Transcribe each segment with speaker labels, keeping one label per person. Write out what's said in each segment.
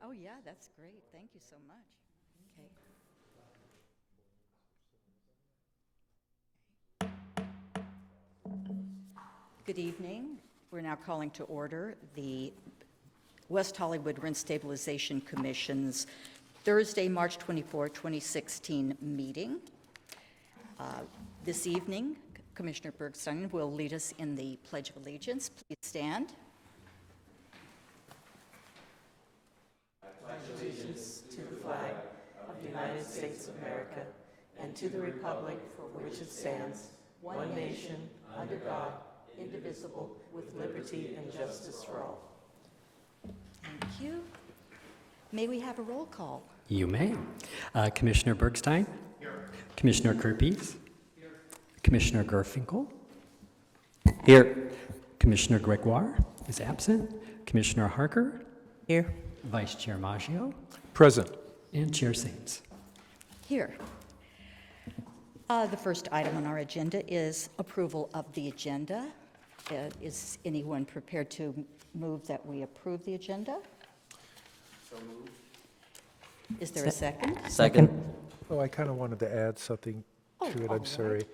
Speaker 1: Oh, yeah, that's great. Thank you so much. Okay. Good evening. We're now calling to order the West Hollywood Rent Stabilization Commission's Thursday, March 24, 2016 meeting. This evening, Commissioner Bergstein will lead us in the Pledge of Allegiance. Please stand.
Speaker 2: I pledge allegiance to the flag of the United States of America and to the republic for which it stands, one nation, under God, indivisible, with liberty and justice for all.
Speaker 1: Thank you. May we have a roll call?
Speaker 3: You may. Commissioner Bergstein? Here. Commissioner Kerpes? Here. Commissioner Garfinkel? Here. Commissioner Gregoire is absent. Commissioner Harker?
Speaker 2: Here.
Speaker 3: Vice Chair Maggio?
Speaker 4: Present.
Speaker 3: And Chair Saines.
Speaker 1: Here. The first item on our agenda is approval of the agenda. Is anyone prepared to move that we approve the agenda?
Speaker 2: So moved.
Speaker 1: Is there a second?
Speaker 2: Second.
Speaker 4: Oh, I kind of wanted to add something
Speaker 1: Oh,
Speaker 4: to it.
Speaker 1: all
Speaker 4: I'm sorry.
Speaker 1: right.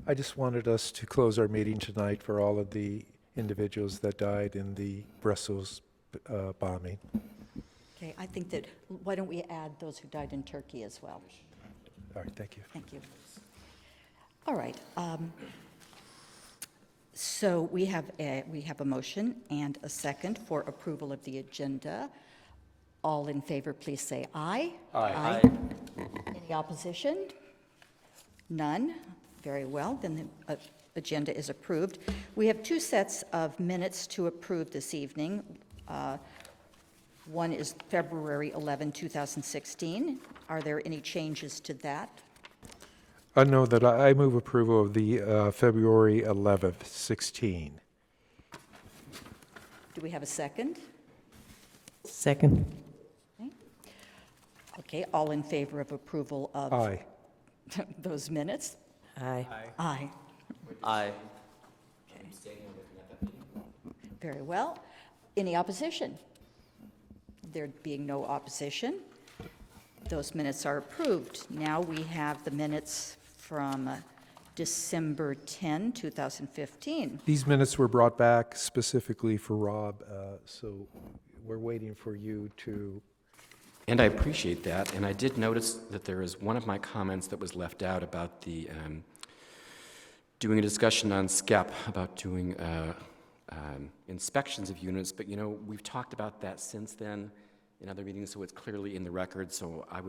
Speaker 4: I just wanted us to close our meeting tonight for all of the individuals that died in the Brussels bombing.
Speaker 1: Okay, I think that, why don't we add those who died in Turkey as well?
Speaker 4: All right, thank you.
Speaker 1: Thank you. All right. So we have a motion and a second for approval of the agenda. All in favor, please say aye.
Speaker 2: Aye.
Speaker 1: Any opposition? None. Very well, then the agenda is approved. We have two sets of minutes to approve this evening. One is February 11, 2016. Are there any changes to that?
Speaker 4: I know that I move approval of the February 11th, 16.
Speaker 1: Do we have a second?
Speaker 2: Second.
Speaker 1: Okay, all in favor of approval of
Speaker 4: Aye.
Speaker 1: those minutes?
Speaker 2: Aye.
Speaker 1: Aye.
Speaker 2: Aye.
Speaker 1: Okay. Very well. Any opposition? There being no opposition, those minutes are approved. Now we have the minutes from December 10, 2015.
Speaker 4: These minutes were brought back specifically for Rob, so we're waiting for you to...
Speaker 5: And I appreciate that, and I did notice that there is one of my comments that was left out about the doing a discussion on SCEP, about doing inspections of units, but you know, we've talked about that since then in other meetings, so it's clearly in the record, so I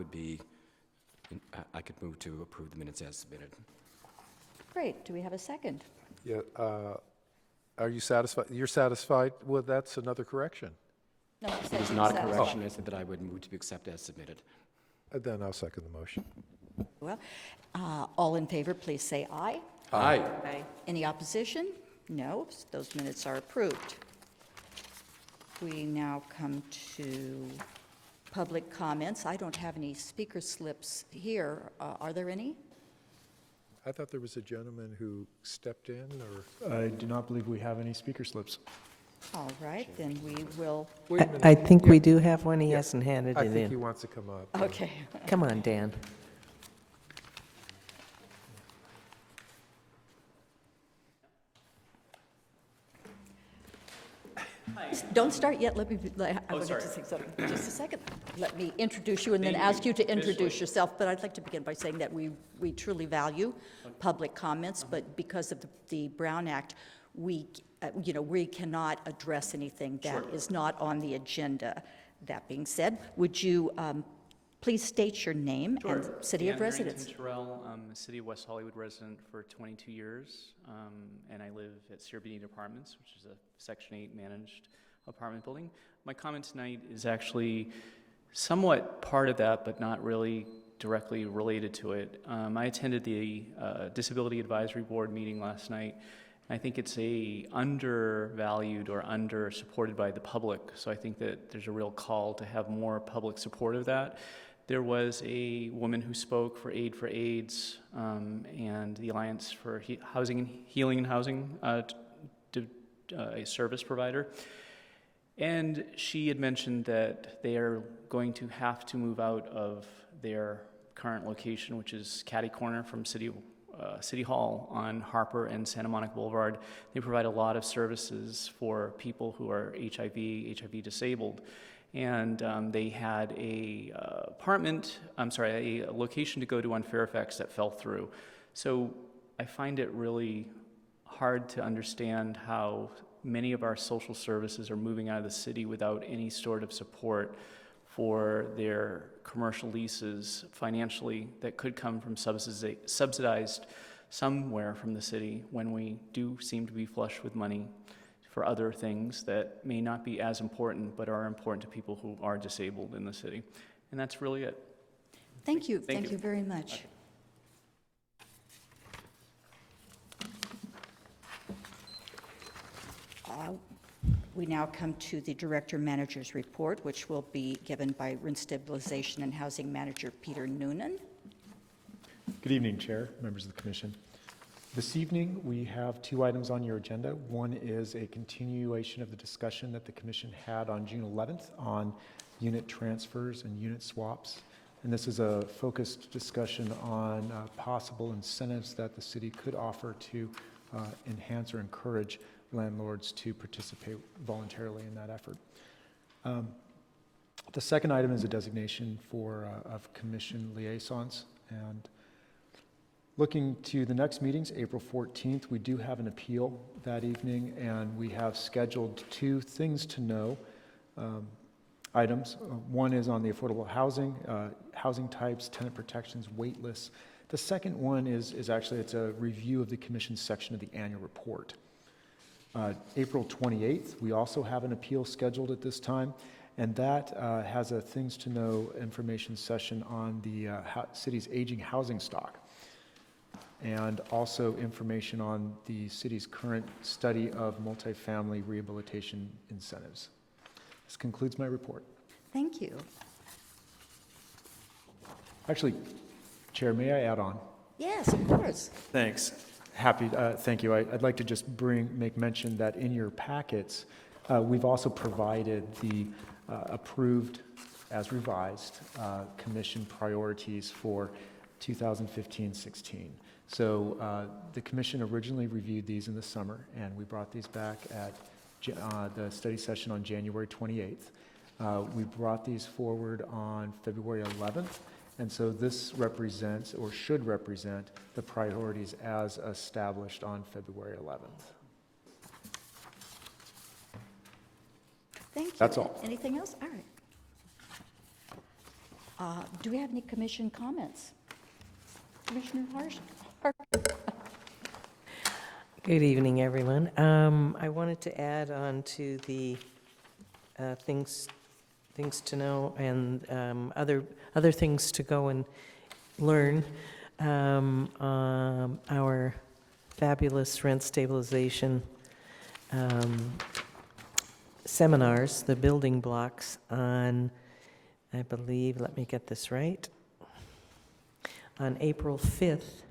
Speaker 5: could move to approve the minutes as submitted.
Speaker 1: Great. Do we have a second?
Speaker 4: Yeah, are you satisfied? You're satisfied? Well, that's another correction.
Speaker 1: No, I
Speaker 5: It
Speaker 1: said
Speaker 5: was
Speaker 1: you
Speaker 5: not a
Speaker 1: said-
Speaker 5: correction, I said that I would move to accept as submitted.
Speaker 4: Then I'll second the motion.
Speaker 1: Well, all in favor, please say aye.
Speaker 5: Aye.
Speaker 2: Aye.
Speaker 1: Any opposition? No, those minutes are approved. We now come to public comments. I don't have any speaker slips here. Are there any?
Speaker 4: I thought there was a gentleman who stepped in, or...
Speaker 6: I do not believe we have any speaker slips.
Speaker 1: All right, then we will,
Speaker 4: Wait a minute.
Speaker 2: I think
Speaker 4: Yeah.
Speaker 2: we do have one. He hasn't handed
Speaker 4: I
Speaker 2: it
Speaker 4: think he
Speaker 2: in.
Speaker 4: wants to come up.
Speaker 1: okay.
Speaker 2: Come on, Dan.
Speaker 1: Don't start yet. Let me, I wanted to say something. Just a second. Let me introduce you and then ask you to introduce yourself. But I'd like to begin by saying that we truly value public comments, but because of the Brown Act, we cannot address anything that is not on the agenda. That being said, would you please state your name and city of residence?
Speaker 7: Dan Terrell, I'm a City of West Hollywood resident for 22 years, and I live at Sierra Bonita Apartments, which is a Section 8 managed apartment building. My comment tonight is actually somewhat part of that, but not really directly related to it. I attended the Disability Advisory Board meeting last night. I think it's undervalued or under-supported by the public, so I think that there's a real call to have more public support of that. There was a woman who spoke for Aid for AIDS and the Alliance for Housing and Healing and Housing, a service provider. And she had mentioned that they are going to have to move out of their current location, which is catty corner from City Hall on Harper and Santa Monica Boulevard. They provide a lot of services for people who are HIV disabled. And they had a location to go to on Fairfax that fell through. So I find it really hard to understand how many of our social services are moving out of the city without any sort of support for their commercial leases financially that could come from subsidized somewhere from the city, when we do seem to be flush with money for other things that may not be as important but are important to people who are disabled in the city. And that's really it.
Speaker 1: Thank you.
Speaker 7: Thank
Speaker 1: Thank
Speaker 7: you.
Speaker 1: you very much. We now come to the Director Manager's Report, which will be given by Rent Stabilization and Housing Manager Peter Noonan.
Speaker 6: Good evening, Chair, members of the Commission. This evening, we have 2 items on your agenda. One is a continuation of the discussion that the Commission had on June 11th on unit transfers and unit swaps. And this is a focused discussion on possible incentives that the city could offer to enhance or encourage landlords to participate voluntarily in that effort. The second item is a designation of Commission liaisons. And looking to the next meetings, April 14th, we do have an appeal that evening, and we have scheduled 2 things to know items. One is on the affordable housing, housing types, tenant protections, wait lists. The second one is actually, it's a review of the Commission's section of the annual report. April 28th, we also have an appeal scheduled at this time, and that has a things to know information session on the city's aging housing stock, and also information on the city's current study of multifamily rehabilitation incentives. This concludes my report.
Speaker 1: Thank you.
Speaker 6: Actually, Chair, may I add on?
Speaker 1: Yes, of course.
Speaker 6: Thanks. Thank you. I'd like to just make mention that in your packets, we've also provided the approved, as revised, Commission priorities for 2015-16. So the Commission originally reviewed these in the summer, and we brought these back at the study session on January 28th. We brought these forward on February 11th. And so this represents, or should represent, the priorities as established on February 11th.
Speaker 1: Thank you.
Speaker 6: That's all.
Speaker 1: Anything else? All right. Do we have any Commission comments? Commissioner Harsh?
Speaker 2: Good evening, everyone. I wanted to add on to the things to know and other things to go and learn. Our fabulous rent stabilization seminars, the building blocks on, I believe, let me get this right, on April 5th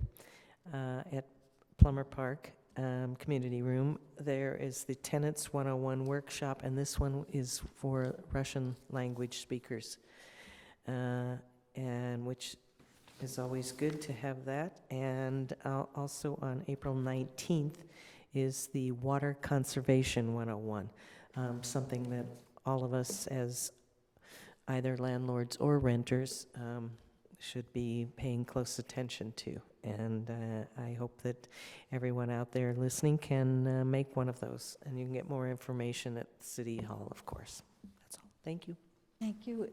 Speaker 2: at Plummer Park Community Room. There is the Tenants 101 workshop, and this one is for Russian language speakers, and which is always good to have that. And also on April 19th is the Water Conservation 101, something that all of us as either landlords or renters should be paying close attention to. And I hope that everyone out there listening can make one of those. And you can get more information at City Hall, of course. That's all. Thank you.
Speaker 1: Thank you.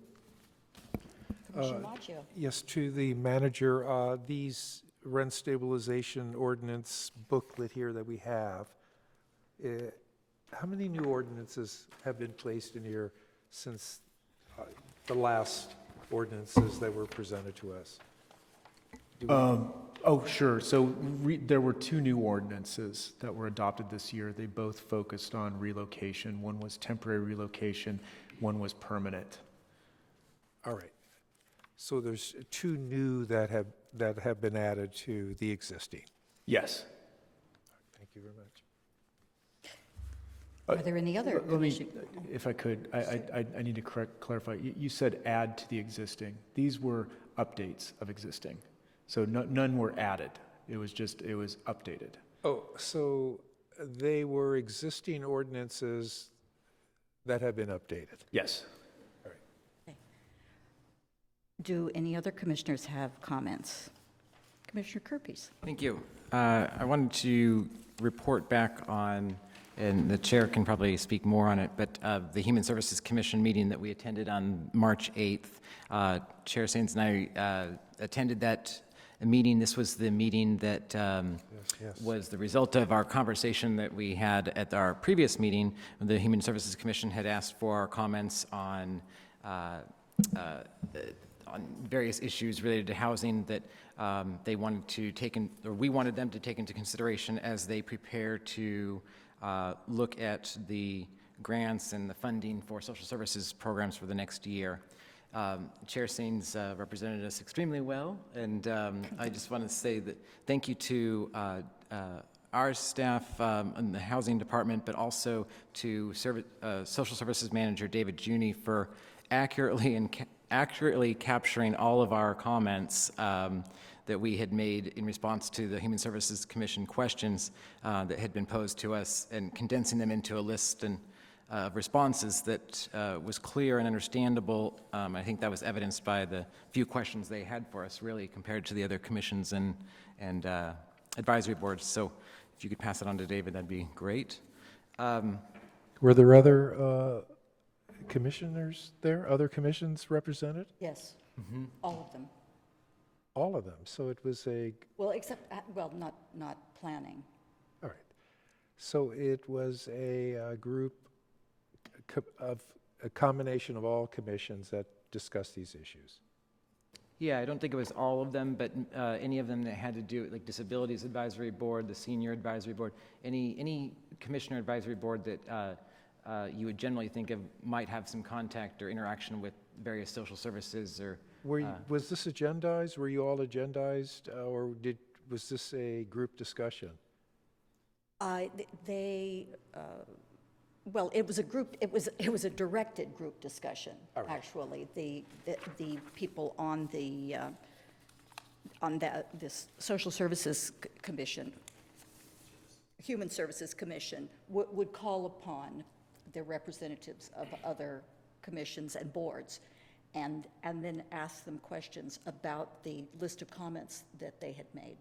Speaker 1: Commissioner Maggio.
Speaker 4: Yes, to the manager, these rent stabilization ordinance booklet here that we have, how many new ordinances have been placed in here since the last ordinances that were presented to us?
Speaker 6: Oh, sure. So there were 2 new ordinances that were adopted this year. They both focused on relocation. One was temporary relocation, one was permanent.
Speaker 4: All right. So there's 2 new that have been added to the existing.
Speaker 6: Yes.
Speaker 4: Thank you very much.
Speaker 1: Are there any other
Speaker 6: Let me,
Speaker 1: commission?
Speaker 6: if I could, I need to clarify. You said add to the existing. These were updates of existing. So none were added. It was updated.
Speaker 4: Oh, so they were existing ordinances that have been updated.
Speaker 6: Yes.
Speaker 1: Do any other commissioners have comments? Commissioner Kirpies?
Speaker 8: Thank you. I wanted to report back on, and the chair can probably speak more on it, but the Human Services Commission meeting that we attended on March 8th. Chair Sains and I attended that meeting. This was the meeting that
Speaker 4: Yes.
Speaker 8: was the result of our conversation that we had at our previous meeting. The Human Services Commission had asked for our comments on various issues related to housing that they wanted to take in, or we wanted them to take into consideration as they prepare to look at the grants and the funding for social services programs for the next year. Chair Sains represented us extremely well, and I just want to say that thank you to our staff in the housing department, but also to Social Services Manager David Juni for accurately capturing all of our comments that we had made in response to the Human Services Commission questions that had been posed to us, and condensing them into a list and responses that was clear and understandable. I think that was evidenced by the few questions they had for us, really, compared to the other commissions and advisory boards. So if you could pass it on to David, that'd be great.
Speaker 4: Were there other commissioners there, other commissions represented?
Speaker 1: Yes, all of them.
Speaker 4: All of them. So it was
Speaker 1: Well, except, well, not planning.
Speaker 4: all right. So it was a group of a combination of all commissions that discussed these issues.
Speaker 8: Yeah, I don't think it was all of them, but any of them that had to do, like Disabilities Advisory Board, the Senior Advisory Board, any commissioner advisory board that you would generally think of might have some contact or interaction with various social services or...
Speaker 4: Was this agendized? Were you all agendized, or was this a group discussion?
Speaker 1: Well, it was a group, it was a directed group discussion,
Speaker 4: All right.
Speaker 1: actually. The people on this Social Services Commission, Human Services Commission, would call upon the representatives of other commissions and boards, and then ask them questions about the list of comments that they had made.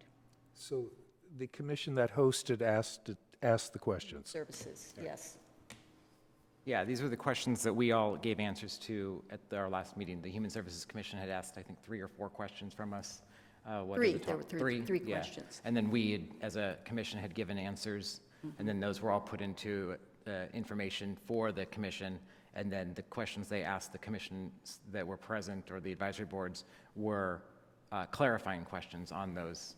Speaker 4: So the commission that hosted asked the questions.
Speaker 1: Services, yes.
Speaker 8: Yeah, these were the questions that we all gave answers to at our last meeting. The Human Services Commission had asked, I think, 3 or 4 questions from us.
Speaker 1: Three, there were three
Speaker 8: yeah.
Speaker 1: questions.
Speaker 8: And then we, as a commission, had given answers, and then those were all put into information for the commission, and then the questions they asked the commissions that were present, or the advisory boards, were clarifying questions on those.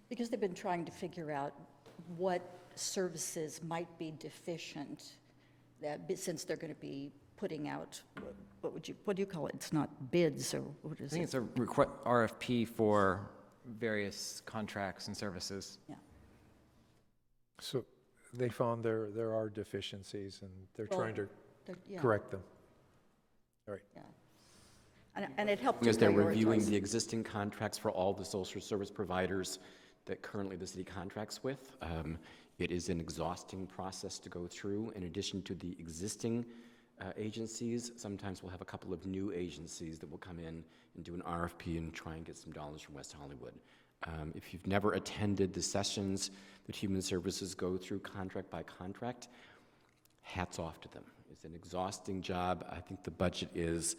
Speaker 1: Because they've been trying to figure out what services might be deficient, since they're going to be putting out, what do you call it? It's not bids, or what is it?
Speaker 8: I think it's a RFP for various contracts and services.
Speaker 1: Yeah.
Speaker 4: So they found there are deficiencies, and they're trying to
Speaker 1: Yeah,
Speaker 4: correct them. All right.
Speaker 1: yeah. And it helped to
Speaker 5: Because they're reviewing
Speaker 1: prioritize.
Speaker 5: the existing contracts for all the social service providers that currently the city contracts with. It is an exhausting process to go through. In addition to the existing agencies, sometimes we'll have a couple of new agencies that will come in and do an RFP and try and get some dollars from West Hollywood. If you've never attended the sessions that Human Services go through contract by contract, hats off to them. It's an exhausting job. I think the budget is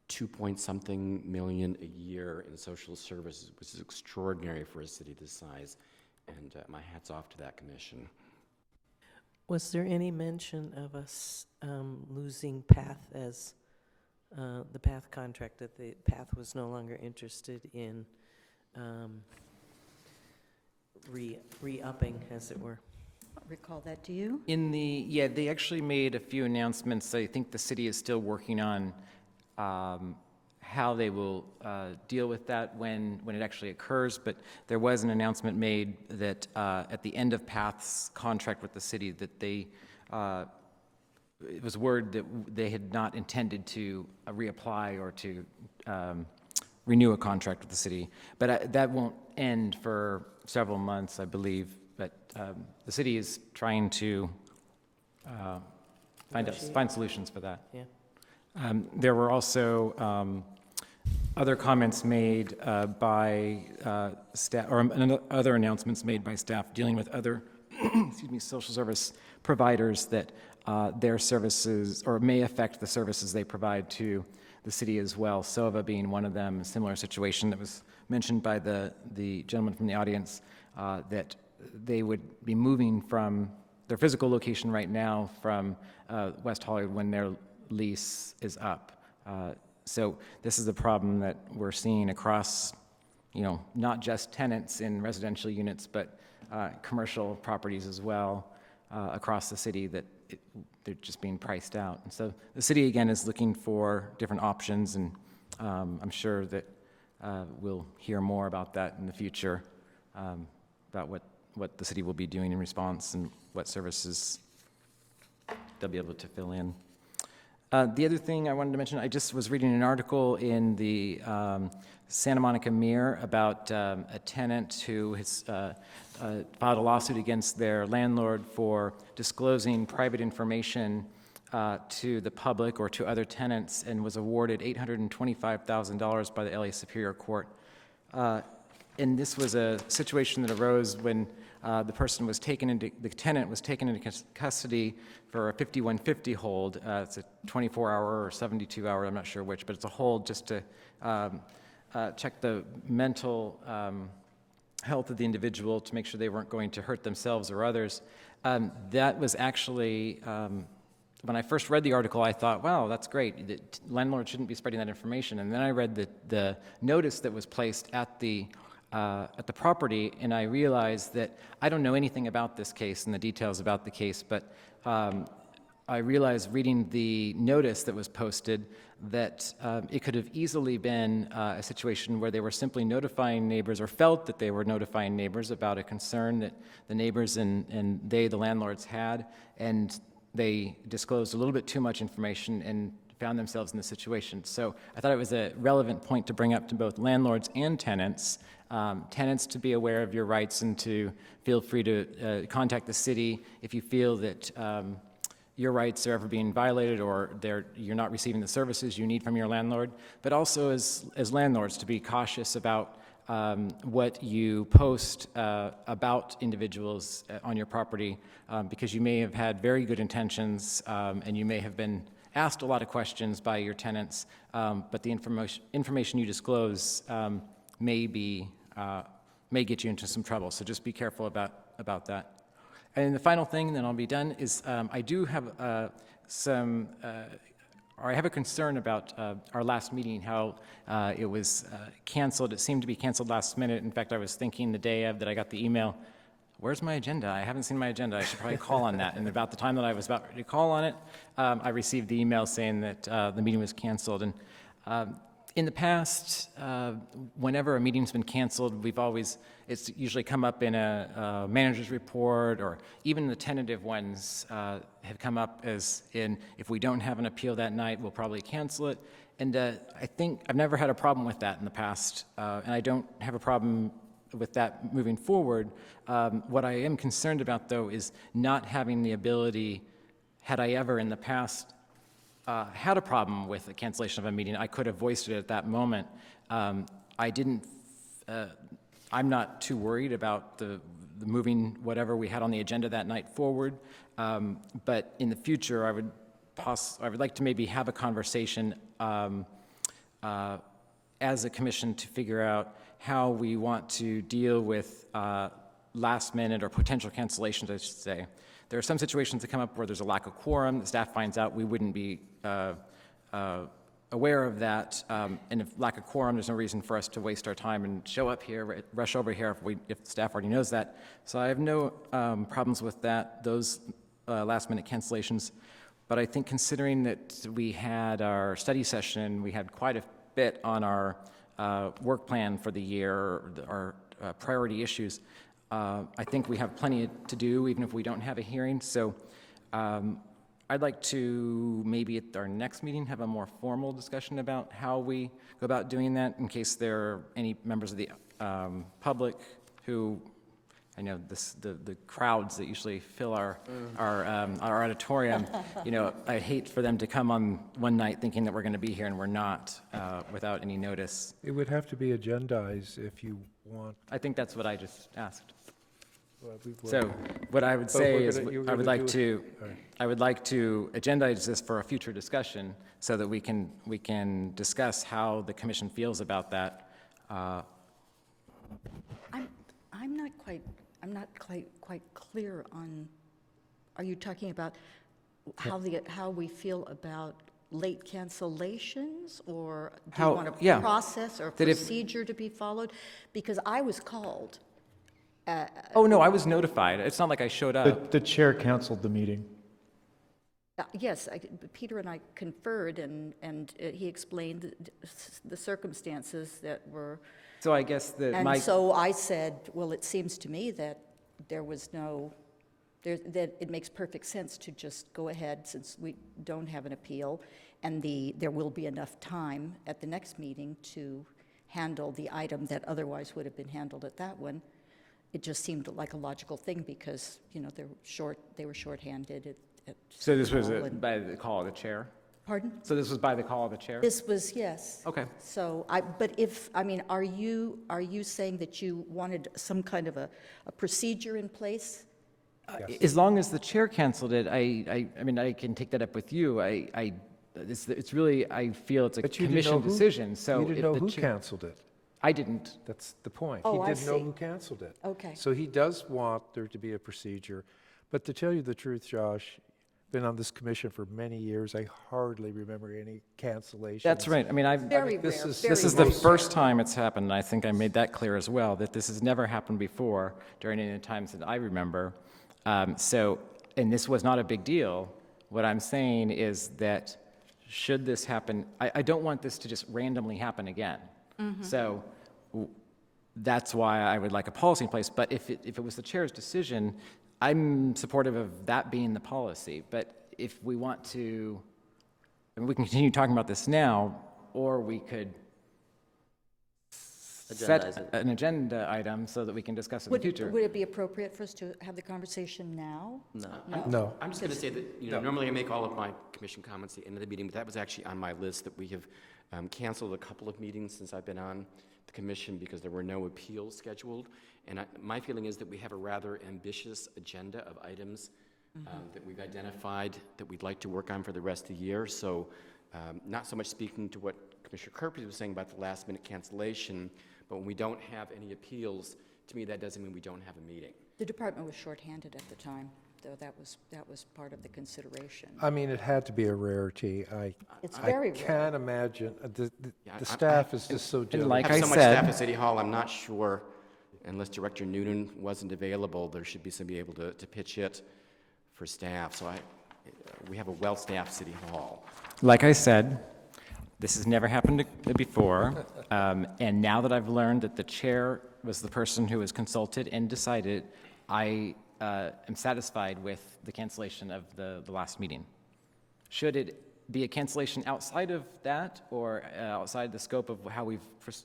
Speaker 5: $2-point-something million a year in social services, which is extraordinary for a city this size. And my hat's off to that commission.
Speaker 2: Was there any mention of us losing PATH as the PATH contract, that the PATH was no longer interested in re-upping, as it were?
Speaker 1: Recall that, do you?
Speaker 8: Yeah, they actually made a few announcements. I think the city is still working on how they will deal with that when it actually occurs, but there was an announcement made that at the end of PATH's contract with the city, that they it was word that they had not intended to reapply or to renew a contract with the city. But that won't end for several months, I believe. But the city is trying to find solutions for that.
Speaker 2: Yeah.
Speaker 8: There were also other comments made by staff, or other announcements made by staff dealing with other excuse me, social service providers that their services, or may affect the services they provide to the city as well. SOVA being one of them, a similar situation that was mentioned by the gentleman from the audience, that they would be moving from their physical location right now from West Hollywood when their lease is up. So this is a problem that we're seeing across, not just tenants in residential units, but commercial properties as well across the city, that they're just being priced out. And so the city, again, is looking for different options, and I'm sure that we'll hear more about that in the future, about what the city will be doing in response and what services they'll be able to fill in. The other thing I wanted to mention, I just was reading an article in the Santa Monica Mirror about a tenant who has filed a lawsuit against their landlord for disclosing private information to the public or to other tenants, and was awarded $825,000 by the LA Superior Court. And this was a situation that arose when the tenant was taken into custody for a 5150 hold. It's a 24-hour or 72-hour, I'm not sure which, but it's a hold just to check the mental health of the individual, to make sure they weren't going to hurt themselves or others. That was actually, when I first read the article, I thought, wow, that's great. The landlord shouldn't be spreading that information. And then I read the notice that was placed at the property, and I realized that I don't know anything about this case and the details about the case, but I realized reading the notice that was posted that it could have easily been a situation where they were simply notifying neighbors, or felt that they were notifying neighbors about a concern that the neighbors and they, the landlords, had, and they disclosed a little bit too much information and found themselves in this situation. So I thought it was a relevant point to bring up to both landlords and tenants. Tenants to be aware of your rights, and to feel free to contact the city if you feel that your rights are ever being violated, or you're not receiving the services you need from your landlord. But also as landlords, to be cautious about what you post about individuals on your property, because you may have had very good intentions, and you may have been asked a lot of questions by your tenants, but the information you disclose may get you into some trouble. So just be careful about that. And the final thing, then I'll be done, is I do have I have a concern about our last meeting, how it was canceled. It seemed to be canceled last minute. In fact, I was thinking the day of that I got the email, where's my agenda? I haven't seen my agenda. I should probably call on that. And about the time that I was about to call on it, I received the email saying that the meeting was canceled. And in the past, whenever a meeting's been canceled, it's usually come up in a manager's report, or even the tentative ones have come up as in, if we don't have an appeal that night, we'll probably cancel it. And I think I've never had a problem with that in the past, and I don't have a problem with that moving forward. What I am concerned about, though, is not having the ability, had I ever in the past had a problem with the cancellation of a meeting, I could have voiced it at that moment. I'm not too worried about the moving whatever we had on the agenda that night forward, but in the future, I would like to maybe have a conversation as a commission to figure out how we want to deal with last minute or potential cancellations, I should say. There are some situations that come up where there's a lack of quorum, the staff finds out, we wouldn't be aware of that, and if lack of quorum, there's no reason for us to waste our time and show up here, rush over here if the staff already knows that. So I have no problems with that, those last minute cancellations. But I think considering that we had our study session, we had quite a bit on our work plan for the year, our priority issues, I think we have plenty to do even if we don't have a hearing. So I'd like to maybe at our next meeting have a more formal discussion about how we go about doing that, in case there are any members of the public who, I know the crowds that usually fill our auditorium, I hate for them to come on one night thinking that we're going to be here and we're not, without any notice.
Speaker 4: It would have to be agendized if you want.
Speaker 8: I think that's what I just asked.
Speaker 4: Well,
Speaker 8: So what I would
Speaker 4: But
Speaker 8: say
Speaker 4: we're
Speaker 8: is,
Speaker 4: gonna- you were
Speaker 8: I would
Speaker 4: gonna
Speaker 8: like
Speaker 4: do
Speaker 8: to,
Speaker 4: all right.
Speaker 8: I would like to agendize this for a future discussion so that we can discuss how the commission feels about that.
Speaker 1: I'm not quite clear on, are you talking about how we feel about late cancellations, or do you
Speaker 8: How-
Speaker 1: want a
Speaker 8: yeah.
Speaker 1: process or
Speaker 8: That if-
Speaker 1: procedure to be followed? Because I was called.
Speaker 8: Oh, no, I was notified. It's not like I showed up.
Speaker 6: The chair canceled the meeting.
Speaker 1: Yes, Peter and I conferred, and he explained the circumstances that were.
Speaker 8: So I guess that
Speaker 1: And
Speaker 8: my,
Speaker 1: so I said, well, it seems to me that there was that it makes perfect sense to just go ahead, since we don't have an appeal, and there will be enough time at the next meeting to handle the item that otherwise would have been handled at that one. It just seemed like a logical thing because, they were shorthanded at
Speaker 8: so this was
Speaker 1: school and-
Speaker 8: by the call of the chair?
Speaker 1: Pardon?
Speaker 8: So this was by the call of the chair?
Speaker 1: This was, yes.
Speaker 8: Okay.
Speaker 1: So, are you saying that you wanted some kind of a procedure in place?
Speaker 8: As long as the chair canceled it, I can take that up with you. It's really, I feel it's a
Speaker 4: But you didn't
Speaker 8: commission
Speaker 4: know who-
Speaker 8: decision, so.
Speaker 4: You didn't
Speaker 8: if
Speaker 4: know
Speaker 8: the
Speaker 4: who
Speaker 8: chair-
Speaker 4: canceled it.
Speaker 8: I didn't.
Speaker 4: That's the point.
Speaker 1: Oh, I
Speaker 4: He didn't know
Speaker 1: see.
Speaker 4: who canceled it.
Speaker 1: Okay.
Speaker 4: So he does want there to be a procedure. But to tell you the truth, Josh, been on this commission for many years, I hardly remember any cancellations.
Speaker 8: That's right. I mean,
Speaker 1: Very
Speaker 4: this
Speaker 1: rare,
Speaker 4: is-
Speaker 1: very
Speaker 8: this is the
Speaker 1: rare.
Speaker 8: first time it's happened, and I think I made that clear as well, that this has never happened before during any times that I remember. And this was not a big deal. What I'm saying is that should this happen, I don't want this to just randomly happen again. So that's why I would like a policy in place. But if it was the chair's decision, I'm supportive of that being the policy. But if we want to, we can continue talking about this now, or we could
Speaker 2: Agendize
Speaker 8: set
Speaker 2: it.
Speaker 8: an agenda item so that we can discuss it in the future.
Speaker 1: Would it be appropriate for us to have the conversation now?
Speaker 2: No.
Speaker 4: No.
Speaker 5: I'm just going to say that, normally I make all of my commission comments at the end of the meeting, but that was actually on my list, that we have canceled a couple of meetings since I've been on the commission because there were no appeals scheduled. And my feeling is that we have a rather ambitious agenda of items that we've identified that we'd like to work on for the rest of the year. So not so much speaking to what Commissioner Kirby was saying about the last minute cancellation, but when we don't have any appeals, to me, that doesn't mean we don't have a meeting.
Speaker 1: The department was shorthanded at the time, though that was part of the consideration.
Speaker 4: I mean, it had to be a rarity.
Speaker 1: It's very
Speaker 4: I
Speaker 1: rare.
Speaker 4: can't imagine,
Speaker 5: Yeah,
Speaker 4: the staff is just so diligent.
Speaker 8: like
Speaker 5: I have
Speaker 8: I
Speaker 5: so much
Speaker 8: said-
Speaker 5: staff at City Hall, I'm not sure, unless Director Noonan wasn't available, there should be somebody able to pitch it for staff. So we have a well-staffed City Hall.
Speaker 8: Like I said, this has never happened before, and now that I've learned that the chair was the person who was consulted and decided, I am satisfied with the cancellation of the last meeting. Should it be a cancellation outside of that, or outside the scope of how we've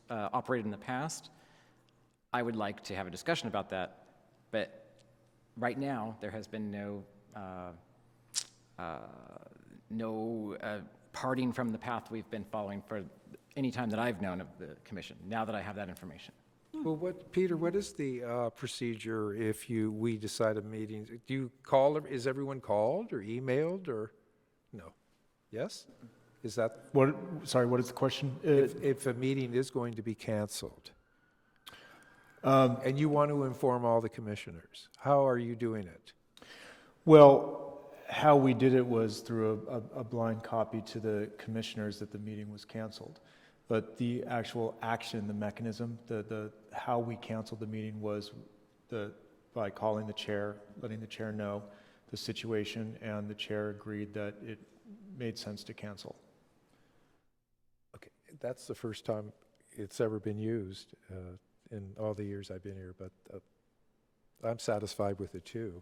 Speaker 8: operated in the past, I would like to have a discussion about that, but right now, there has been no parting from the path we've been following for any time that I've known of the commission, now that I have that information.
Speaker 4: Well, Peter, what is the procedure if we decide a meeting? Do you call, is everyone called or emailed or, no? Yes? Is that,
Speaker 6: Sorry, what is the question?
Speaker 4: if a meeting is going to be canceled? And you want to inform all the commissioners, how are you doing it?
Speaker 6: Well, how we did it was through a blind copy to the commissioners that the meeting was canceled. But the actual action, the mechanism, how we canceled the meeting was by calling the chair, letting the chair know the situation, and the chair agreed that it made sense to cancel.
Speaker 4: Okay, that's the first time it's ever been used in all the years I've been here, but I'm satisfied with it too.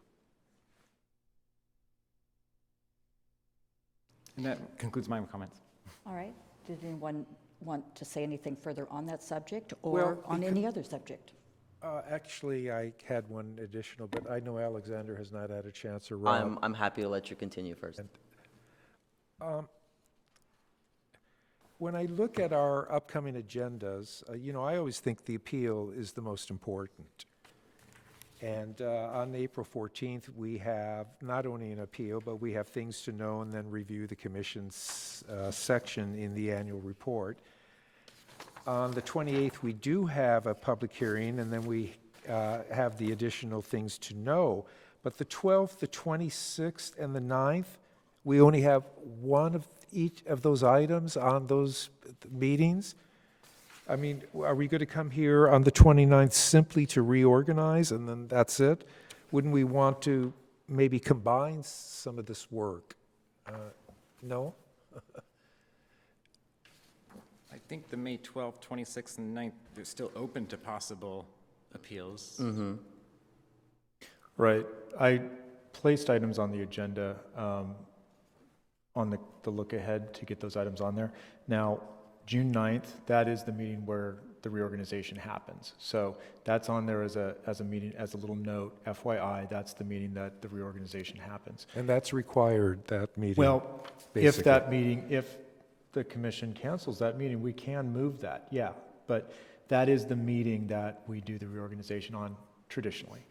Speaker 8: And that concludes my comments.
Speaker 1: All right. Did anyone want to say anything further on that subject or
Speaker 4: Well,
Speaker 1: on any other subject?
Speaker 4: Actually, I had one additional, but I know Alexander has not had a chance, or Rob.
Speaker 9: I'm happy to let you continue first.
Speaker 4: When I look at our upcoming agendas, I always think the appeal is the most important. And on April 14th, we have not only an appeal, but we have things to know and then review the commission's section in the annual report. On the 28th, we do have a public hearing, and then we have the additional things to know. But the 12th, the 26th, and the 9th, we only have one of each of those items on those meetings. I mean, are we going to come here on the 29th simply to reorganize, and then that's it? Wouldn't we want to maybe combine some of this work? No?
Speaker 8: I think the May 12th, 26th, and 9th, they're still open to possible appeals.
Speaker 6: Right. I placed items on the agenda on the look ahead to get those items on there. Now, June 9th, that is the meeting where the reorganization happens. So that's on there as a meeting, as a little note, FYI, that's the meeting that the reorganization happens.
Speaker 4: And that's required, that meeting?
Speaker 6: Well,
Speaker 4: basically.
Speaker 6: if the commission cancels that meeting, we can move that, yeah. But that is the meeting that we do the reorganization on traditionally.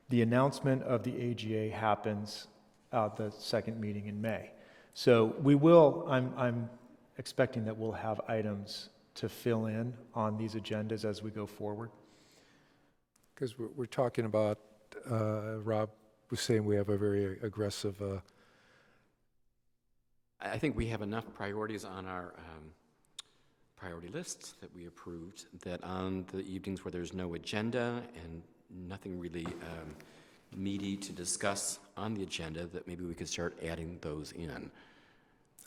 Speaker 6: The announcement of the AGA happens at the second meeting in May. So we will, I'm expecting that we'll have items to fill in on these agendas as we go forward.
Speaker 4: Because we're talking about, Rob was saying we have a very aggressive,
Speaker 5: I think we have enough priorities on our priority list that we approved, that on the evenings where there's no agenda and nothing really meaty to discuss on the agenda, that maybe we could start adding those in.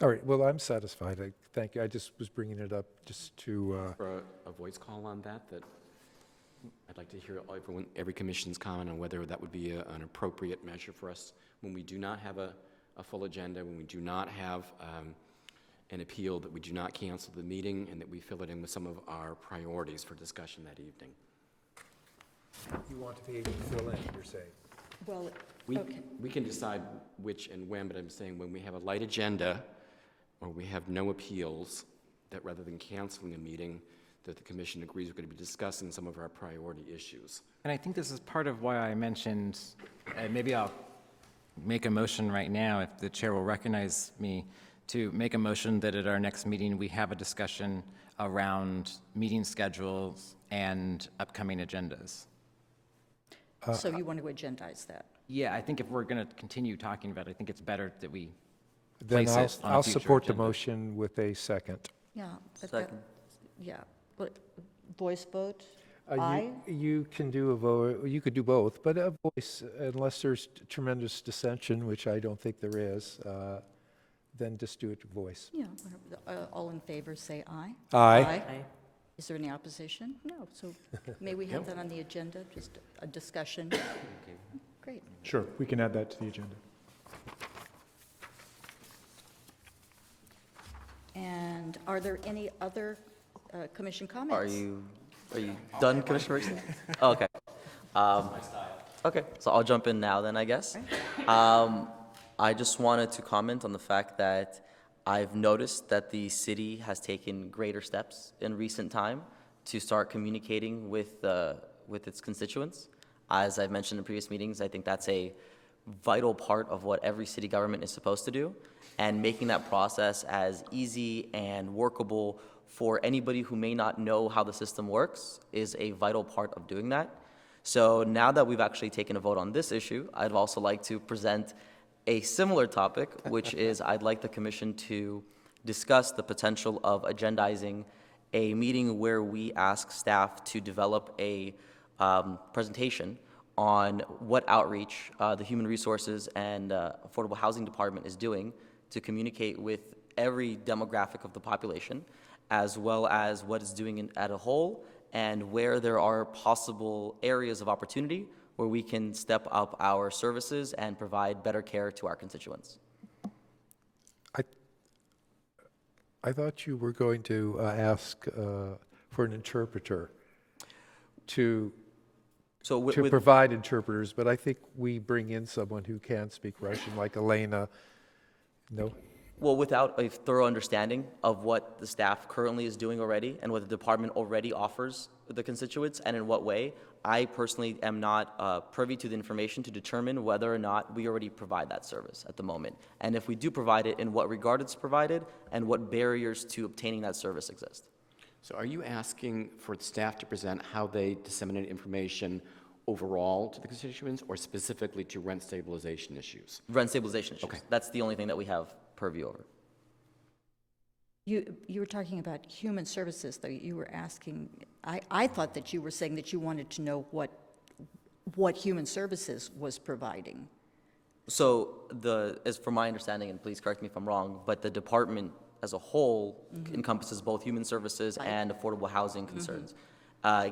Speaker 4: all right, well, I'm satisfied. Thank you. I just was bringing it up just to,
Speaker 5: For a voice call on that I'd like to hear every commission's comment on whether that would be an appropriate measure for us when we do not have a full agenda, when we do not have an appeal, that we do not cancel the meeting, and that we fill it in with some of our priorities for discussion that evening.
Speaker 4: you want to be able to fill in, you're saying?
Speaker 1: Well, okay.
Speaker 5: We can decide which and when, but I'm saying when we have a light agenda or we have no appeals, that rather than canceling a meeting, that the commission agrees we're going to be discussing some of our priority issues.
Speaker 8: And I think this is part of why I mentioned, and maybe I'll make a motion right now, if the chair will recognize me, to make a motion that at our next meeting we have a discussion around meeting schedules and upcoming agendas.
Speaker 1: So you want to agendize that?
Speaker 8: Yeah, I think if we're going to continue talking about it, I think it's better that we
Speaker 4: Then
Speaker 8: place it on a
Speaker 4: I'll
Speaker 8: future
Speaker 4: support the
Speaker 8: agenda.
Speaker 4: motion with a second.
Speaker 1: Yeah. but that-
Speaker 9: Second.
Speaker 1: Yeah, but voice vote?
Speaker 4: You-
Speaker 1: Aye?
Speaker 4: You can do a vote, you could do both, but a voice, unless there's tremendous dissension, which I don't think there is, then just do it to voice.
Speaker 1: Yeah, whatever. All in favor, say aye.
Speaker 4: Aye.
Speaker 2: Aye.
Speaker 1: Is there any opposition? No, so may we have that on the agenda, just a discussion? Great.
Speaker 6: Sure, we can add that to the agenda.
Speaker 1: And are there any other commission comments?
Speaker 9: Are you done, Commissioner Bergstein? Oh, okay. Okay, so I'll jump in now then, I guess. I just wanted to comment on the fact that I've noticed that the city has taken greater steps in recent time to start communicating with its constituents. As I've mentioned in previous meetings, I think that's a vital part of what every city government is supposed to do, and making that process as easy and workable for anybody who may not know how the system works is a vital part of doing that. So now that we've actually taken a vote on this issue, I'd also like to present a similar topic, which is I'd like the commission to discuss the potential of agendizing a meeting where we ask staff to develop a presentation on what outreach the Human Resources and Affordable Housing Department is doing to communicate with every demographic of the population, as well as what it's doing at a whole, and where there are possible areas of opportunity where we can step up our services and provide better care to our constituents.
Speaker 4: I thought you were going to ask for an interpreter to
Speaker 9: So with,
Speaker 4: to provide interpreters, but I think we bring in someone who can speak Russian, like Elena. No?
Speaker 9: well, without a thorough understanding of what the staff currently is doing already and what the department already offers the constituents and in what way, I personally am not privy to the information to determine whether or not we already provide that service at the moment. And if we do provide it, in what regard it's provided and what barriers to obtaining that service exist.
Speaker 5: So are you asking for the staff to present how they disseminate information overall to the constituents or specifically to rent stabilization issues?
Speaker 9: Rent stabilization issues.
Speaker 5: Okay.
Speaker 9: That's the only thing that we have purview over.
Speaker 1: You were talking about human services, though. You were asking, I thought that you were saying that you wanted to know what human services was providing.
Speaker 9: So as from my understanding, and please correct me if I'm wrong, but the department as a whole encompasses both human services and affordable housing concerns.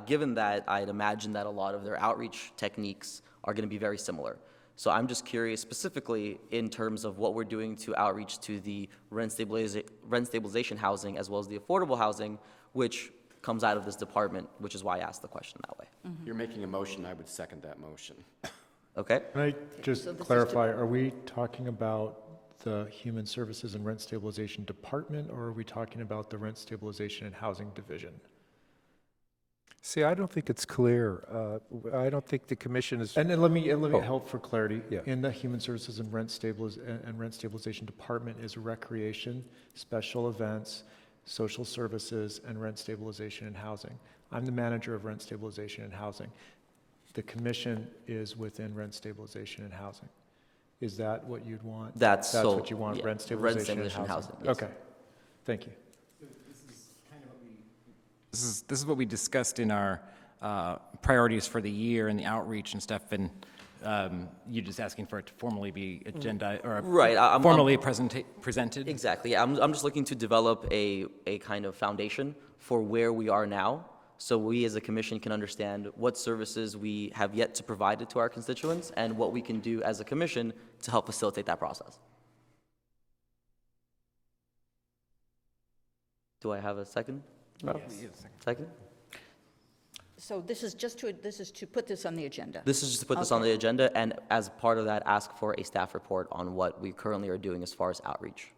Speaker 9: Given that, I'd imagine that a lot of their outreach techniques are going to be very similar. So I'm just curious specifically in terms of what we're doing to outreach to the rent stabilization housing as well as the affordable housing, which comes out of this department, which is why I asked the question that way.
Speaker 5: You're making a motion, I would second that motion.
Speaker 9: Okay?
Speaker 6: Can I just
Speaker 1: So this is
Speaker 6: clarify, are we talking about the Human Services and Rent Stabilization Department, or are we talking about the Rent Stabilization and Housing Division?
Speaker 4: See, I don't think it's clear. I don't think the commission is.
Speaker 6: And then let me
Speaker 4: Oh.
Speaker 6: help for clarity.
Speaker 4: Yeah.
Speaker 6: In the Human Services and Rent Stabilization Department is recreation, special events, social services, and rent stabilization and housing. I'm the manager of rent stabilization and housing. The commission is within rent stabilization and housing. Is that what you'd want?
Speaker 9: That's
Speaker 6: what you want,
Speaker 9: yeah,
Speaker 6: rent stabilization and
Speaker 9: stabilization
Speaker 6: housing?
Speaker 9: yes.
Speaker 6: Okay, thank you.
Speaker 8: This is what we discussed in our priorities for the year and the outreach and stuff, and you're just asking for it to formally be agenda, or
Speaker 9: Right, I'm-
Speaker 8: formally presented?
Speaker 9: Exactly. Yeah, I'm just looking to develop a kind of foundation for where we are now, so we as a commission can understand what services we have yet to provide to our constituents and what we can do as a commission to help facilitate that process. Do I have a second? Second?
Speaker 1: So this is to put this on the agenda.
Speaker 9: This is just to put this on the agenda, and as part of that, ask for a staff report on what we currently are doing as far as outreach.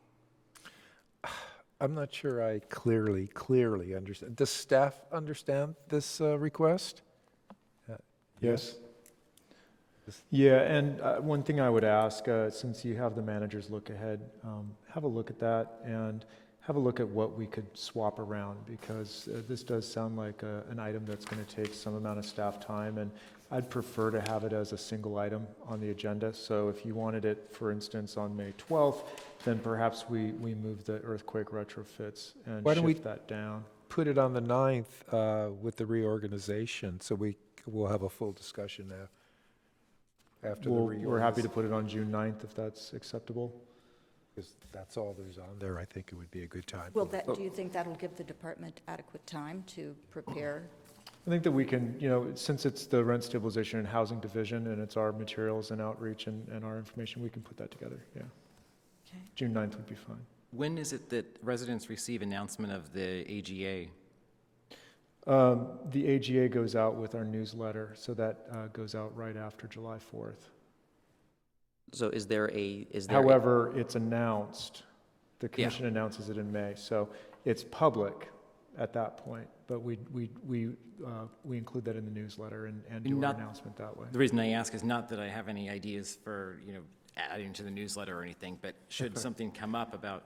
Speaker 4: I'm not sure I clearly understand. Does staff understand this request?
Speaker 6: Yes. Yeah, and one thing I would ask, since you have the managers look ahead, have a look at that and have a look at what we could swap around, because this does sound like an item that's going to take some amount of staff time, and I'd prefer to have it as a single item on the agenda. So if you wanted it, for instance, on May 12th, then perhaps we move the earthquake retrofits and
Speaker 4: Why don't we
Speaker 6: shift that down.
Speaker 4: Put it on the 9th with the reorganization, so we'll have a full discussion now after the reorganization.
Speaker 6: We're happy to put it on June 9th if that's acceptable.
Speaker 4: Because that's all there's on there. I think it would be a good time.
Speaker 1: Well, do you think that'll give the department adequate time to prepare?
Speaker 6: I think that we can, since it's the Rent Stabilization and Housing Division and it's our materials and outreach and our information, we can put that together, yeah.
Speaker 1: Okay.
Speaker 6: June 9th would be fine.
Speaker 8: When is it that residents receive announcement of the AGA?
Speaker 6: The AGA goes out with our newsletter, so that goes out right after July 4th.
Speaker 9: So is there
Speaker 6: However, it's announced, the commission announces it in May, so it's public at that point, but we include that in the newsletter and do our announcement that way.
Speaker 8: The reason I ask is not that I have any ideas for, adding to the newsletter or anything, but should something come up about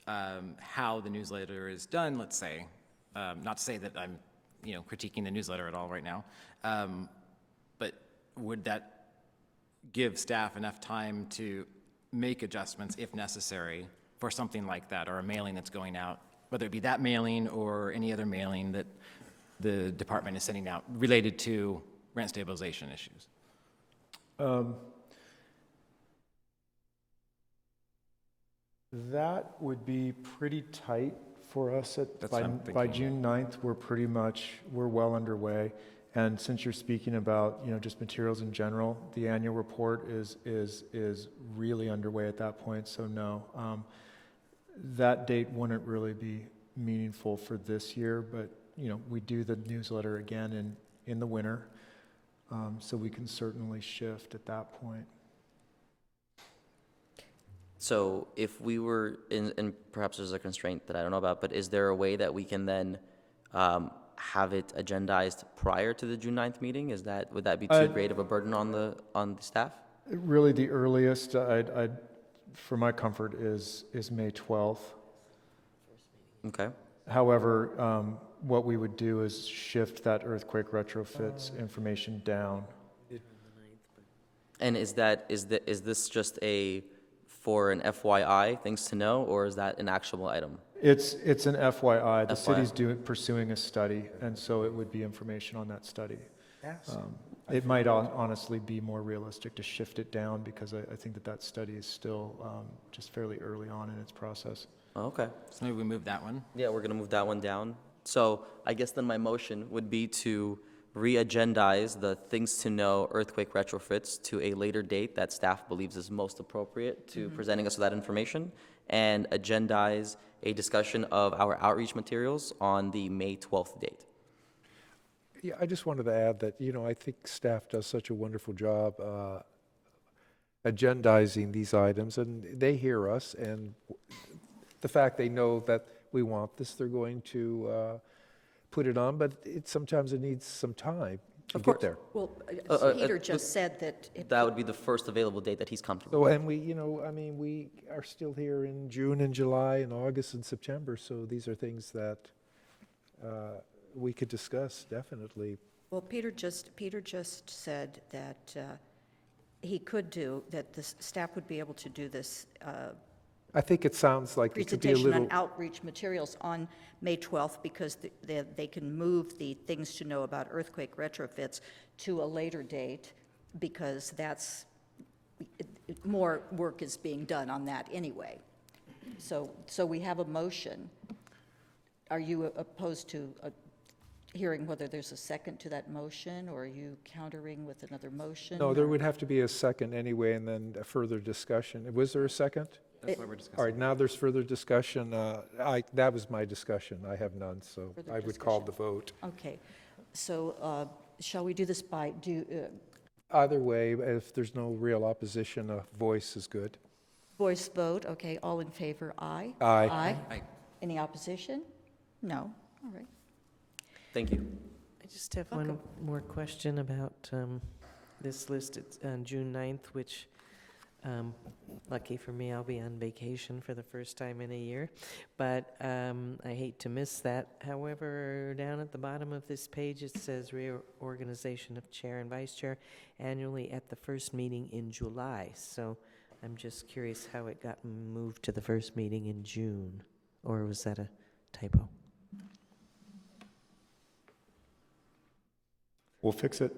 Speaker 8: how the newsletter is done, let's say, not to say that I'm, critiquing the newsletter at all right now, but would that give staff enough time to make adjustments if necessary for something like that, or a mailing that's going out, whether it be that mailing or any other mailing that the department is sending out related to rent stabilization issues?
Speaker 6: That would be pretty tight for us
Speaker 8: That's what I'm
Speaker 6: by
Speaker 8: thinking.
Speaker 6: June 9th. We're well underway. And since you're speaking about, just materials in general, the annual report is really underway at that point, so no. that date wouldn't really be meaningful for this year, but, we do the newsletter again in the winter, so we can certainly shift at that point.
Speaker 9: So if we were and perhaps there's a constraint that I don't know about, but is there a way that we can then have it agendized prior to the June 9th meeting? Would that be too great of a burden on the staff?
Speaker 6: Really, the earliest, for my comfort, is May 12th.
Speaker 9: Okay.
Speaker 6: However, what we would do is shift that earthquake retrofits information down.
Speaker 9: And is this just for an FYI, things to know, or is that an actionable item?
Speaker 6: It's an FYI. The
Speaker 9: FYI.
Speaker 6: city's pursuing a study, and so it would be information on that study. It might honestly be more realistic to shift it down because I think that study is still just fairly early on in its process.
Speaker 9: Okay.
Speaker 8: So maybe we move that one.
Speaker 9: Yeah, we're going to move that one down. So I guess then my motion would be to re-agendize the things to know earthquake retrofits to a later date that staff believes is most appropriate to presenting us with that information, and agendize a discussion of our outreach materials on the May 12th date.
Speaker 4: Yeah, I just wanted to add that, I think staff does such a wonderful job agendizing these items, and they hear us, and the fact they know that we want this, they're going to put it on, but sometimes it needs some time to get there.
Speaker 1: Well, Peter just said that.
Speaker 9: That would be the first available date that he's comfortable
Speaker 4: So,
Speaker 9: with.
Speaker 4: and we are still here in June and July and August and September, so these are things that we could discuss, definitely.
Speaker 1: Well, Peter just said that he could do, that the staff would be able to do this
Speaker 4: I think it sounds like it could be a
Speaker 1: presentation
Speaker 4: little...
Speaker 1: on outreach materials on May 12th, because they can move the things to know about earthquake retrofits to a later date, because more work is being done on that anyway. So we have a motion. Are you opposed to hearing whether there's a second to that motion, or are you countering with another motion?
Speaker 4: No, there would have to be a second anyway, and then a further discussion. Was there a second?
Speaker 8: That's what we're discussing.
Speaker 4: All right, now there's further discussion. That was my discussion. I have none, so
Speaker 1: Further
Speaker 4: I would call
Speaker 1: discussion.
Speaker 4: the vote.
Speaker 1: Okay, so shall we do this by,
Speaker 4: Either way, if there's no real opposition, a voice is good.
Speaker 1: voice vote? Okay, all in favor, aye?
Speaker 4: Aye.
Speaker 1: Aye.
Speaker 8: Aye.
Speaker 1: Any opposition? No, all right.
Speaker 9: Thank you.
Speaker 2: I just have one more question about this list. It's on June 9th, which, lucky for me, I'll be on vacation for the first time in a year. But I hate to miss that. However, down at the bottom of this page, it says reorganization of chair and vice chair annually at the first meeting in July. So I'm just curious how it got moved to the first meeting in June. Or was that a typo?
Speaker 6: We'll fix it.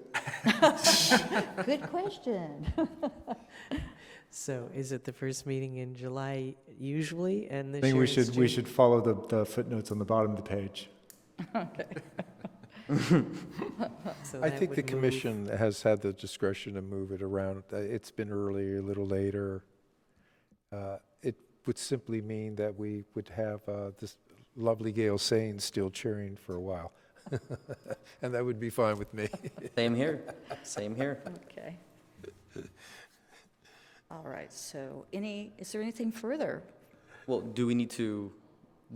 Speaker 1: Good question.
Speaker 2: So is it the first meeting in July usually, and this
Speaker 6: I think
Speaker 2: year
Speaker 6: we
Speaker 2: it's
Speaker 6: should
Speaker 2: June?
Speaker 6: we should follow the footnotes on the bottom of the page.
Speaker 2: So
Speaker 4: I
Speaker 2: that
Speaker 4: think the
Speaker 2: would move-
Speaker 4: commission has had the discretion to move it around. It's been earlier, a little later. It would simply mean that we would have this lovely Gail Sain still cheering for a while. And that would be fine with me.
Speaker 9: Same here. Same here.
Speaker 1: Okay. All right, so is there anything further?
Speaker 9: Well, do we need to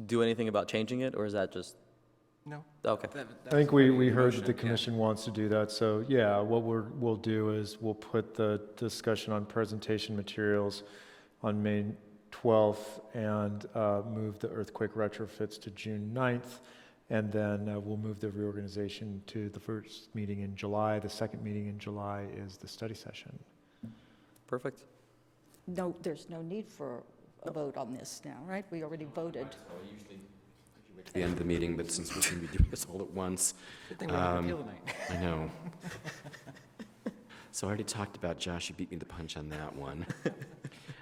Speaker 9: do anything about changing it, or is that just...
Speaker 8: No.
Speaker 9: Okay.
Speaker 6: I think we heard that the commission wants to do that, so yeah, what we'll do is we'll put the discussion on presentation materials on May 12th and move the earthquake retrofits to June 9th, and then we'll move the reorganization to the first meeting in July. The second meeting in July is the study session.
Speaker 9: Perfect.
Speaker 1: No, there's no need for a vote on this now, right? We already voted.
Speaker 5: At the end of the meeting, but since we're going to be doing this all at once,
Speaker 8: Good thing we're on appeal tonight.
Speaker 5: I know. So I already talked about Josh, you beat me to the punch on that one.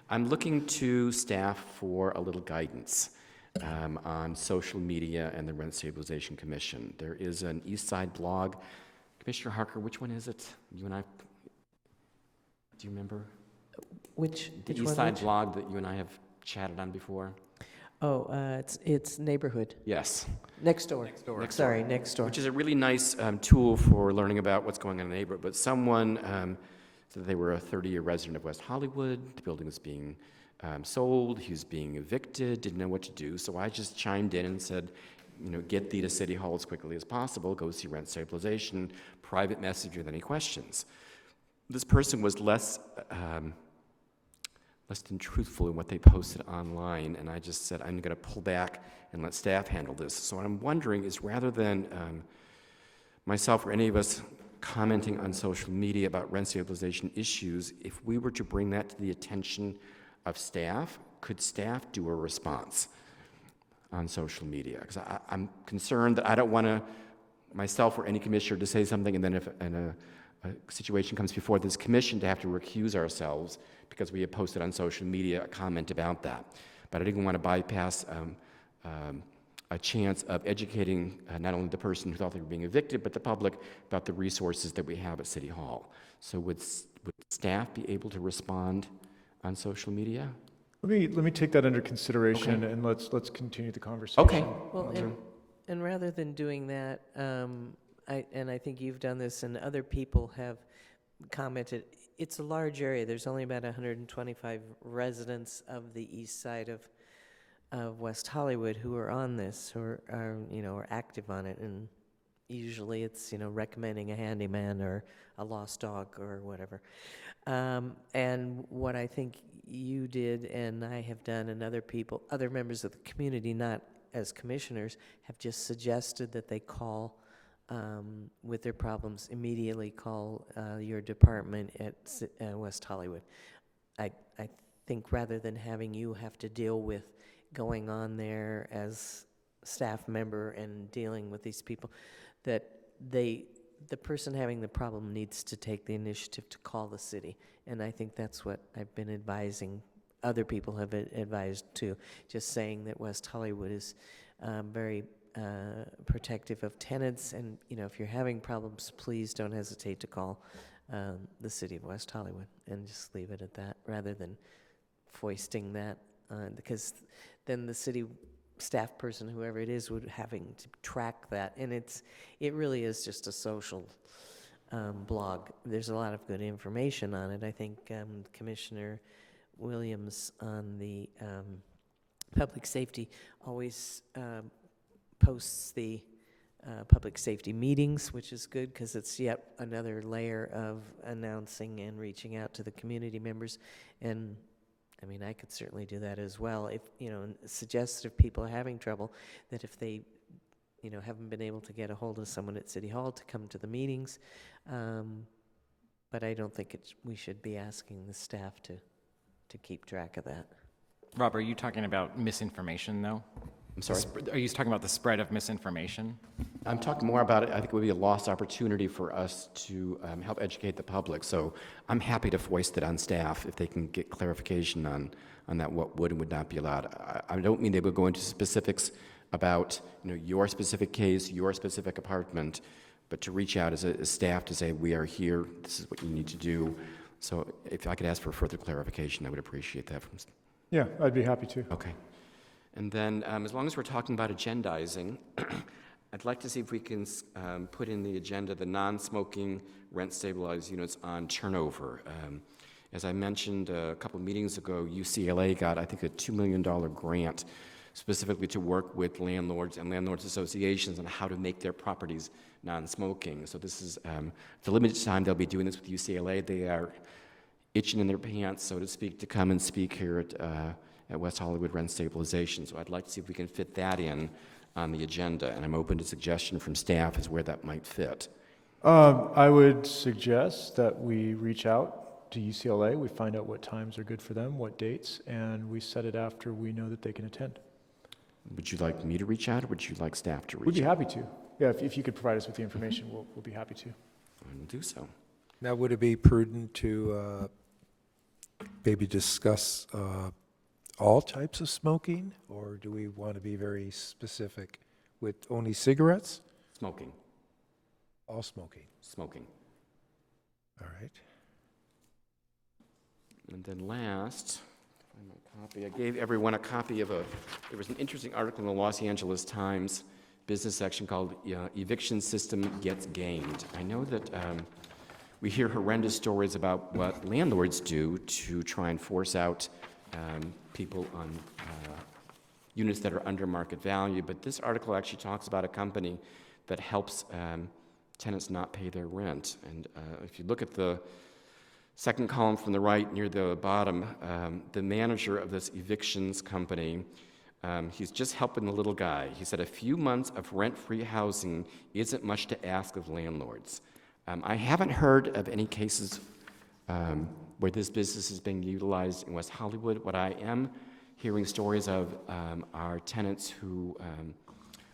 Speaker 5: I'm looking to staff for a little guidance on social media and the Rent Stabilization Commission. There is an East Side blog. Commissioner Harker, which one is it? You and I, do you remember?
Speaker 2: Which
Speaker 5: The
Speaker 2: which
Speaker 5: East
Speaker 2: one?
Speaker 5: Side blog that you and I have chatted on before?
Speaker 2: Oh, it's neighborhood,
Speaker 5: Yes.
Speaker 2: next door. Sorry, next door.
Speaker 5: Which is a really nice tool for learning about what's going on in the neighborhood. But someone said they were a 30-year resident of West Hollywood. The building was being sold. He was being evicted. Didn't know what to do. So I just chimed in and said, get thee to City Hall as quickly as possible. Go see rent stabilization. Private message with any questions. This person was less than truthful in what they posted online, and I just said, I'm going to pull back and let staff handle this. So what I'm wondering is, rather than myself or any of us commenting on social media about rent stabilization issues, if we were to bring that to the attention of staff, could staff do a response on social media? Because I'm concerned that I don't want to, myself or any commissioner, to say something, and then if a situation comes before this commission, to have to recuse ourselves because we have posted on social media a comment about that. But I didn't want to bypass a chance of educating not only the person who thought they were being evicted, but the public about the resources that we have at City Hall. So would staff be able to respond on social media?
Speaker 6: Let me take that under consideration,
Speaker 5: Okay.
Speaker 6: and let's continue the conversation.
Speaker 5: Okay.
Speaker 2: Well, and rather than doing that, I think you've done this and other people have commented, it's a large area. There's only about 125 residents of the east side of West Hollywood who are on this, who are active on it. And usually it's, recommending a handyman or a lost dog or whatever. And what I think you did and I have done and other members of the community, not as commissioners, have just suggested that they call with their problems, immediately call your department at West Hollywood. I think rather than having you have to deal with going on there as staff member and dealing with these people, that the person having the problem needs to take the initiative to call the city. And I think that's what I've been advising. Other people have advised too, just saying that West Hollywood is very protective of tenants, and if you're having problems, please don't hesitate to call the city of West Hollywood, and just leave it at that, rather than foisting that, because then the city staff person, whoever it is, would having to track that, and it really is just a social blog. There's a lot of good information on it. I think Commissioner Williams on the public safety always posts the public safety meetings, which is good because it's yet another layer of announcing and reaching out to the community members. And I mean, I could certainly do that as well. If, suggest if people are having trouble, that if they, haven't been able to get a hold of someone at City Hall to come to the meetings. But I don't think we should be asking the staff to keep track of that.
Speaker 8: Rob, are you talking about misinformation, though?
Speaker 5: I'm sorry?
Speaker 8: Are you talking about the spread of misinformation?
Speaker 5: I'm talking more about it. I think it would be a lost opportunity for us to help educate the public. So I'm happy to foist it on staff if they can get clarification on that, what would and would not be allowed. I don't mean they would go into specifics about your specific case, your specific apartment, but to reach out as a staff to say, we are here, this is what you need to do. So if I could ask for further clarification, I would appreciate that.
Speaker 6: Yeah, I'd be happy to.
Speaker 5: Okay. And then, as long as we're talking about agendizing, I'd like to see if we can put in the agenda the non-smoking rent-stabilized units on turnover. As I mentioned a couple of meetings ago, UCLA got, I think, a $2 million grant specifically to work with landlords and landlords associations on how to make their properties non-smoking. So this is the limited time they'll be doing this with UCLA. They are itching in their pants, so to speak, to come and speak here at West Hollywood Rent Stabilization. So I'd like to see if we can fit that in on the agenda, and I'm open to suggestion from staff as where that might fit.
Speaker 6: I would suggest that we reach out to UCLA, we find out what times are good for them, what dates, and we set it after we know that they can attend.
Speaker 5: Would you like me to reach out, or would you like staff to reach out?
Speaker 6: We'd be happy to. Yeah, if you could provide us with the information, we'll be happy to.
Speaker 5: We'll do so.
Speaker 4: Now, would it be prudent to maybe discuss all types of smoking, or do we want to be very specific with only cigarettes?
Speaker 5: Smoking.
Speaker 4: All smoking.
Speaker 5: Smoking.
Speaker 4: All right.
Speaker 5: And then last, find my copy. I gave everyone a copy of there was an interesting article in the Los Angeles Times business section called Eviction System Gets Gamed. I know that we hear horrendous stories about what landlords do to try and force out people on units that are under market value, but this article actually talks about a company that helps tenants not pay their rent. And if you look at the second column from the right near the bottom, the manager of this evictions company, he's just helping the little guy. He said a few months of rent-free housing isn't much to ask of landlords. I haven't heard of any cases where this business is being utilized in West Hollywood. What I am hearing stories of are tenants who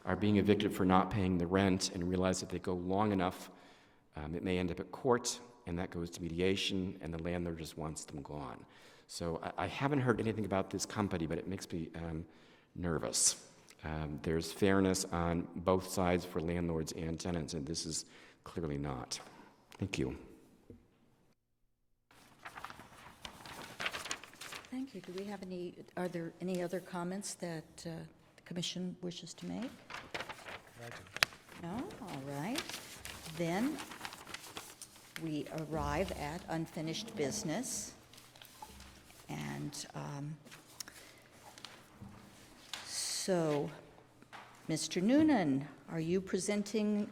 Speaker 5: are being evicted for not paying the rent and realize that they go long enough, it may end up at court, and that goes to mediation, and the landlord just wants them gone. So I haven't heard anything about this company, but it makes me nervous. There's fairness on both sides for landlords and tenants, and this is clearly not. Thank you.
Speaker 1: Thank you. Do we have are there any other comments that the commission wishes to make? No? All right. Then we arrive at unfinished business. And so, Mr. Noonan, are you presenting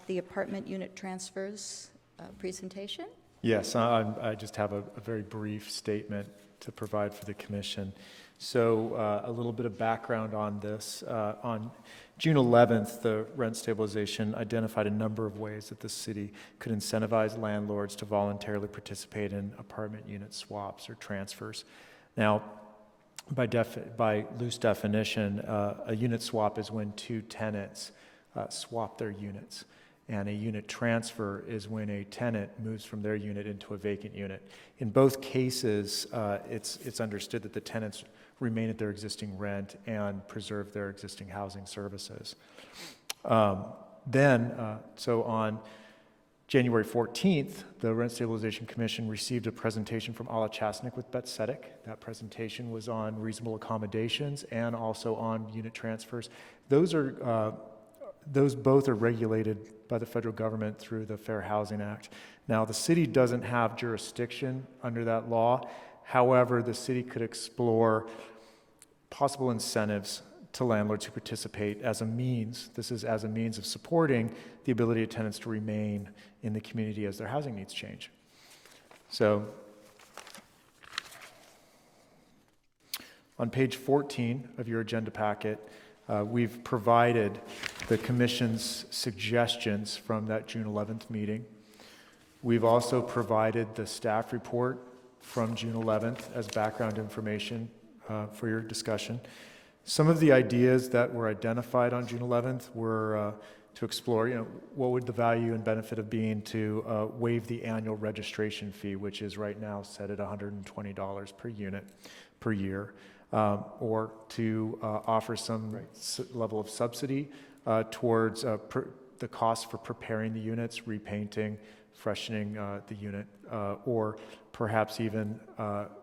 Speaker 1: the apartment unit transfers presentation?
Speaker 6: Yes, I just have a very brief statement to provide for the commission. So a little bit of background on this. On June 11th, the rent stabilization identified a number of ways that the city could incentivize landlords to voluntarily participate in apartment unit swaps or transfers. Now, by loose definition, a unit swap is when two tenants swap their units. And a unit transfer is when a tenant moves from their unit into a vacant unit. In both cases, it's understood that the tenants remain at their existing rent and preserve their existing housing services. So on January 14th, the Rent Stabilization Commission received a presentation from Ala Chasnik with Bet Sedek. That presentation was on reasonable accommodations and also on unit transfers. Those both are regulated by the federal government through the Fair Housing Act. Now, the city doesn't have jurisdiction under that law. However, the city could explore possible incentives to landlords who participate as a means of supporting the ability of tenants to remain in the community as their housing needs change. So, on page 14 of your agenda packet, we've provided the Commission's suggestions from that June 11th meeting. We've also provided the staff report from June 11th as background information for your discussion. Some of the ideas that were identified on June 11th were to explore, what would the value and benefit of being to waive the annual registration fee, which is right now set at $120 per unit per year. Or to offer some level of subsidy towards the cost for preparing the units, repainting, freshening the unit, or perhaps even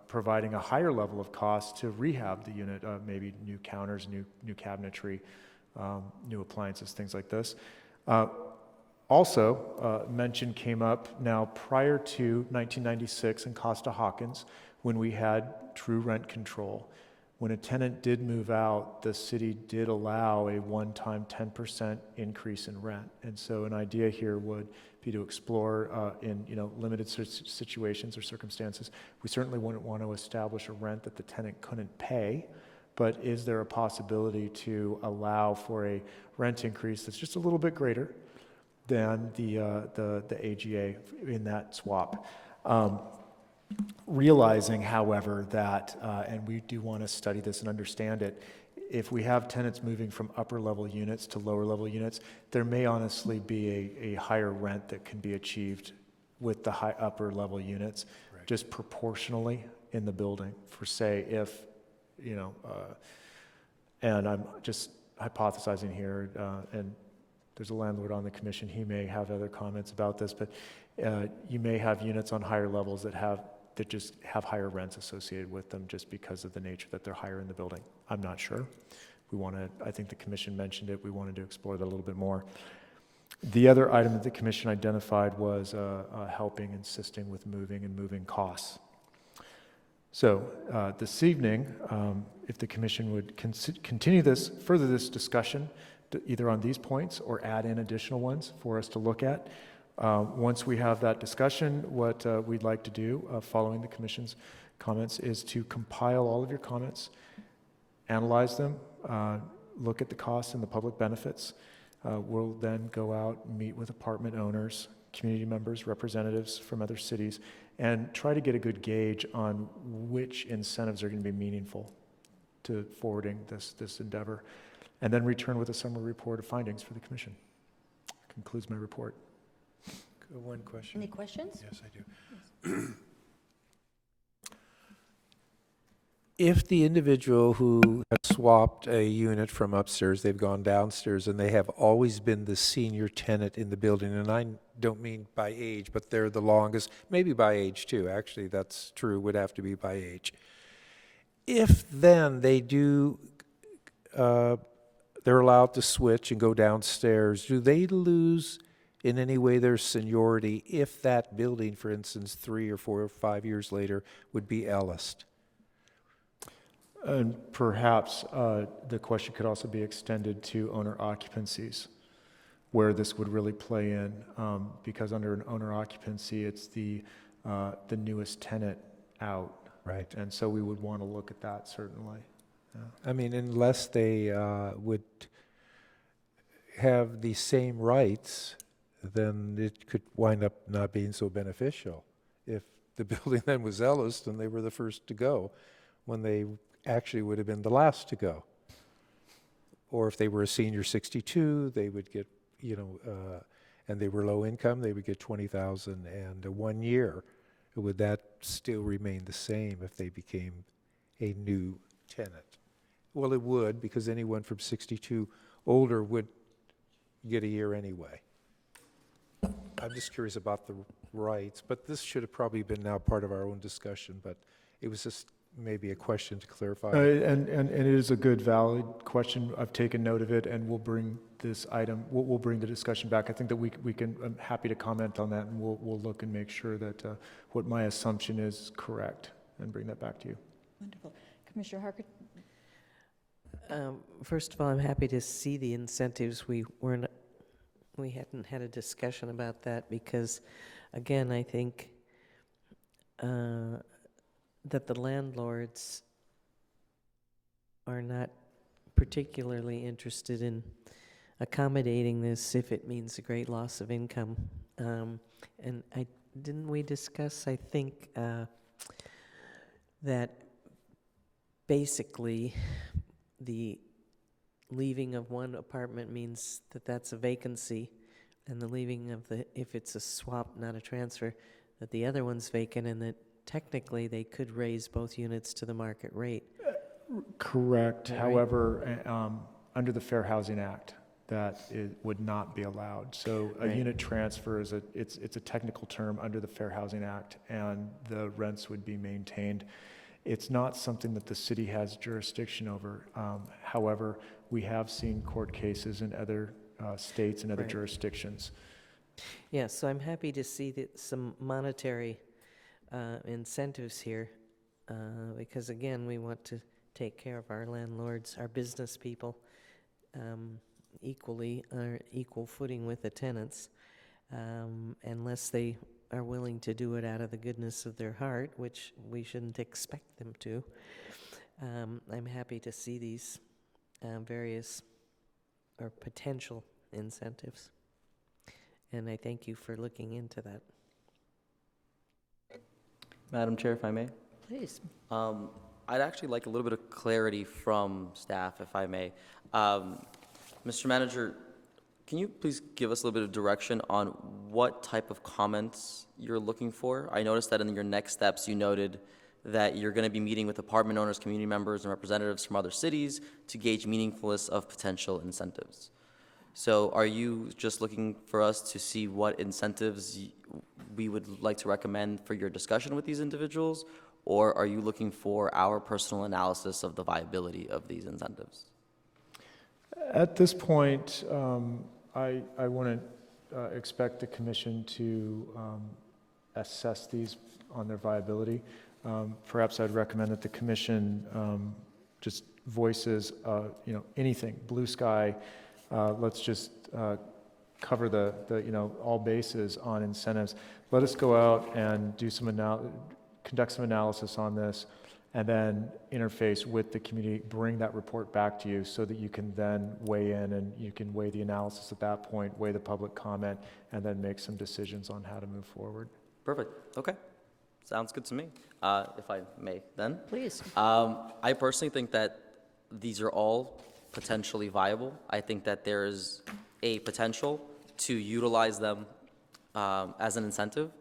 Speaker 6: providing a higher level of cost to rehab the unit, maybe new counters, new cabinetry, new appliances, things like this. Also, mention came up now prior to 1996 in Costa-Hawkins when we had true rent control. When a tenant did move out, the city did allow a one-time 10% increase in rent. And so an idea here would be to explore in limited situations or circumstances. We certainly wouldn't want to establish a rent that the tenant couldn't pay, but is there a possibility to allow for a rent increase that's just a little bit greater than the AGA in that swap? Realizing, however, that, and we do want to study this and understand it, if we have tenants moving from upper-level units to lower-level units, there may honestly be a higher rent that can be achieved with the upper-level units, just proportionally in the building. For say, if, and I'm just hypothesizing here, and there's a landlord on the commission, he may have other comments about this, but you may have units on higher levels that have that just have higher rents associated with them just because of the nature that they're higher in the building. I'm not sure. I think the commission mentioned it, we wanted to explore that a little bit more. The other item that the commission identified was helping, assisting with moving and moving costs. So this evening, if the commission would continue further this discussion, either on these points or add in additional ones for us to look at. Once we have that discussion, what we'd like to do following the commission's comments is to compile all of your comments, analyze them, look at the costs and the public benefits. We'll then go out and meet with apartment owners, community members, representatives from other cities, and try to get a good gauge on which incentives are going to be meaningful to forwarding this endeavor, and then return with a summary report of findings for the commission. Concludes my report.
Speaker 4: One question.
Speaker 1: Any questions?
Speaker 4: Yes, I do. If the individual who has swapped a unit from upstairs, they've gone downstairs, and they have always been the senior tenant in the building, and I don't mean by age, but they're the longest, maybe by age too, actually that's true, would have to be by age. If then they do, they're allowed to switch and go downstairs, do they lose in any way their seniority if that building, for instance, 3 or 4 or 5 years later, would be Ellis'd?
Speaker 6: And perhaps the question could also be extended to owner occupancies, where this would really play in, because under an owner occupancy, it's the newest tenant out.
Speaker 4: Right.
Speaker 6: And so we would want to look at that, certainly. Yeah.
Speaker 4: I mean, unless they would have the same rights, then it could wind up not being so beneficial. If the building then was Ellis, and they were the first to go, when they actually would have been the last to go. Or if they were a senior 62, they would get, and they were low income, they would get $20,000 and 1 year. Would that still remain the same if they became a new tenant? Well, it would, because anyone from 62 older would get a year anyway. I'm just curious about the rights, but this should have probably been now part of our own discussion, but it was just maybe a question to clarify.
Speaker 6: And it is a good, valid question. I've taken note of it, and we'll bring this item, we'll bring the discussion back. I think that we can, I'm happy to comment on that, and we'll look and make sure that what my assumption is correct, and bring that back to you.
Speaker 1: Wonderful. Commissioner Harker?
Speaker 2: First of all, I'm happy to see the incentives. We hadn't had a discussion about that because, again, I think that the landlords are not particularly interested in accommodating this if it means a great loss of income. And didn't we discuss, I think, that basically the leaving of one apartment means that that's a vacancy, and the leaving of if it's a swap, not a transfer, that the other one's vacant, and that technically they could raise both units to the market rate.
Speaker 6: Correct.
Speaker 2: Right.
Speaker 6: However, under the Fair Housing Act, that it would not be allowed. So a
Speaker 2: Right.
Speaker 6: unit transfer is it's a technical term under the Fair Housing Act, and the rents would be maintained. It's not something that the city has jurisdiction over. However, we have seen court cases in other states and other
Speaker 2: Right.
Speaker 6: jurisdictions.
Speaker 2: Yeah, so I'm happy to see that some monetary incentives here, because again, we want to take care of our landlords, our business people, equally, on equal footing with the tenants, unless they are willing to do it out of the goodness of their heart, which we shouldn't expect them to. I'm happy to see these various or potential incentives, and I thank you for looking into that.
Speaker 9: Madam Chair, if I may.
Speaker 1: Please.
Speaker 9: I'd actually like a little bit of clarity from staff, if I may. Mr. Manager, can you please give us a little bit of direction on what type of comments you're looking for? I noticed that in your next steps, you noted that you're going to be meeting with apartment owners, community members, and representatives from other cities to gauge meaningfulness of potential incentives. So are you just looking for us to see what incentives we would like to recommend for your discussion with these individuals? Or are you looking for our personal analysis of the viability of these incentives?
Speaker 6: At this point, I wouldn't expect the commission to assess these on their viability. Perhaps I'd recommend that the commission just voices, anything, blue sky. Let's just cover the all bases on incentives. Let us go out and do conduct some analysis on this, and then interface with the community, bring that report back to you so that you can then weigh in and you can weigh the analysis at that point, weigh the public comment, and then make some decisions on how to move forward.
Speaker 9: Perfect. Okay. Sounds good to me. If I may, then.
Speaker 1: Please.
Speaker 9: I personally think that these are all potentially viable. I think that there is a potential to utilize them as an incentive.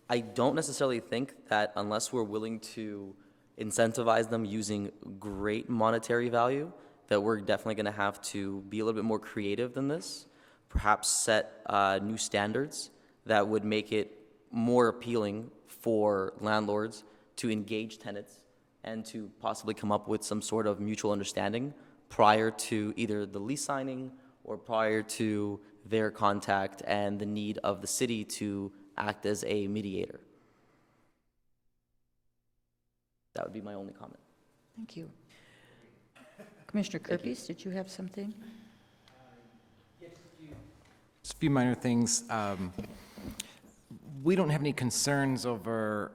Speaker 9: I don't necessarily think that unless we're willing to incentivize them using great monetary value, that we're definitely going to have to be a little bit more creative than this, perhaps set new standards that would make it more appealing for landlords to engage tenants and to possibly come up with some sort of mutual understanding prior to either the lease signing or prior to their contact and the need of the city to act as a mediator. That would be my only comment.
Speaker 1: Thank you. Commissioner Kirkes, did you have something?
Speaker 8: Just a few minor things. We don't have any concerns over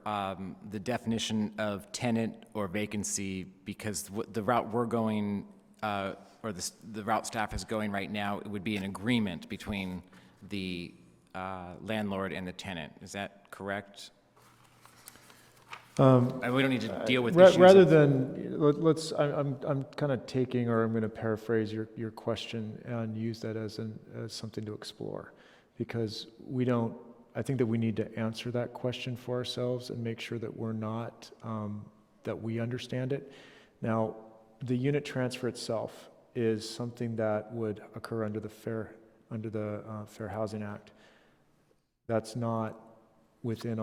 Speaker 8: the definition of tenant or vacancy because the route we're going, or the route staff is going right now, it would be an agreement between the landlord and the tenant. Is that correct? We don't need to deal with issues.
Speaker 6: Rather than, I'm kind of taking, or I'm going to paraphrase your question and use that as something to explore, because I think that we need to answer that question for ourselves and make sure that we're not, that we understand it. Now, the unit transfer itself is something that would occur under the Fair Housing Act. That's not within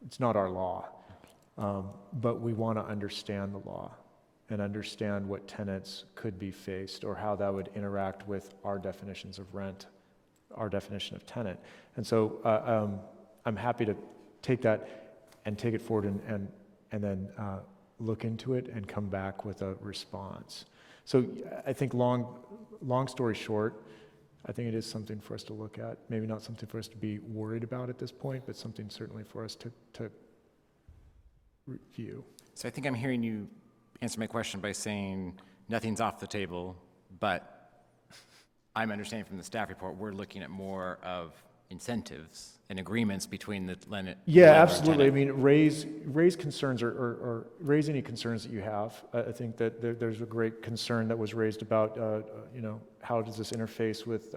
Speaker 6: it's not our law. But we want to understand the law and understand what tenants could be faced or how that would interact with our definitions of rent, our definition of tenant. And so I'm happy to take that and take it forward and then look into it and come back with a response. So I think long story short, I think it is something for us to look at. Maybe not something for us to be worried about at this point, but something certainly for us to review.
Speaker 8: So I think I'm hearing you answer my question by saying nothing's off the table, but I'm understanding from the staff report, we're looking at more of incentives and agreements between the landlord.
Speaker 6: Yeah, absolutely. I mean, raise concerns or raise any concerns that you have. I think that there's a great concern that was raised about, how does this interface with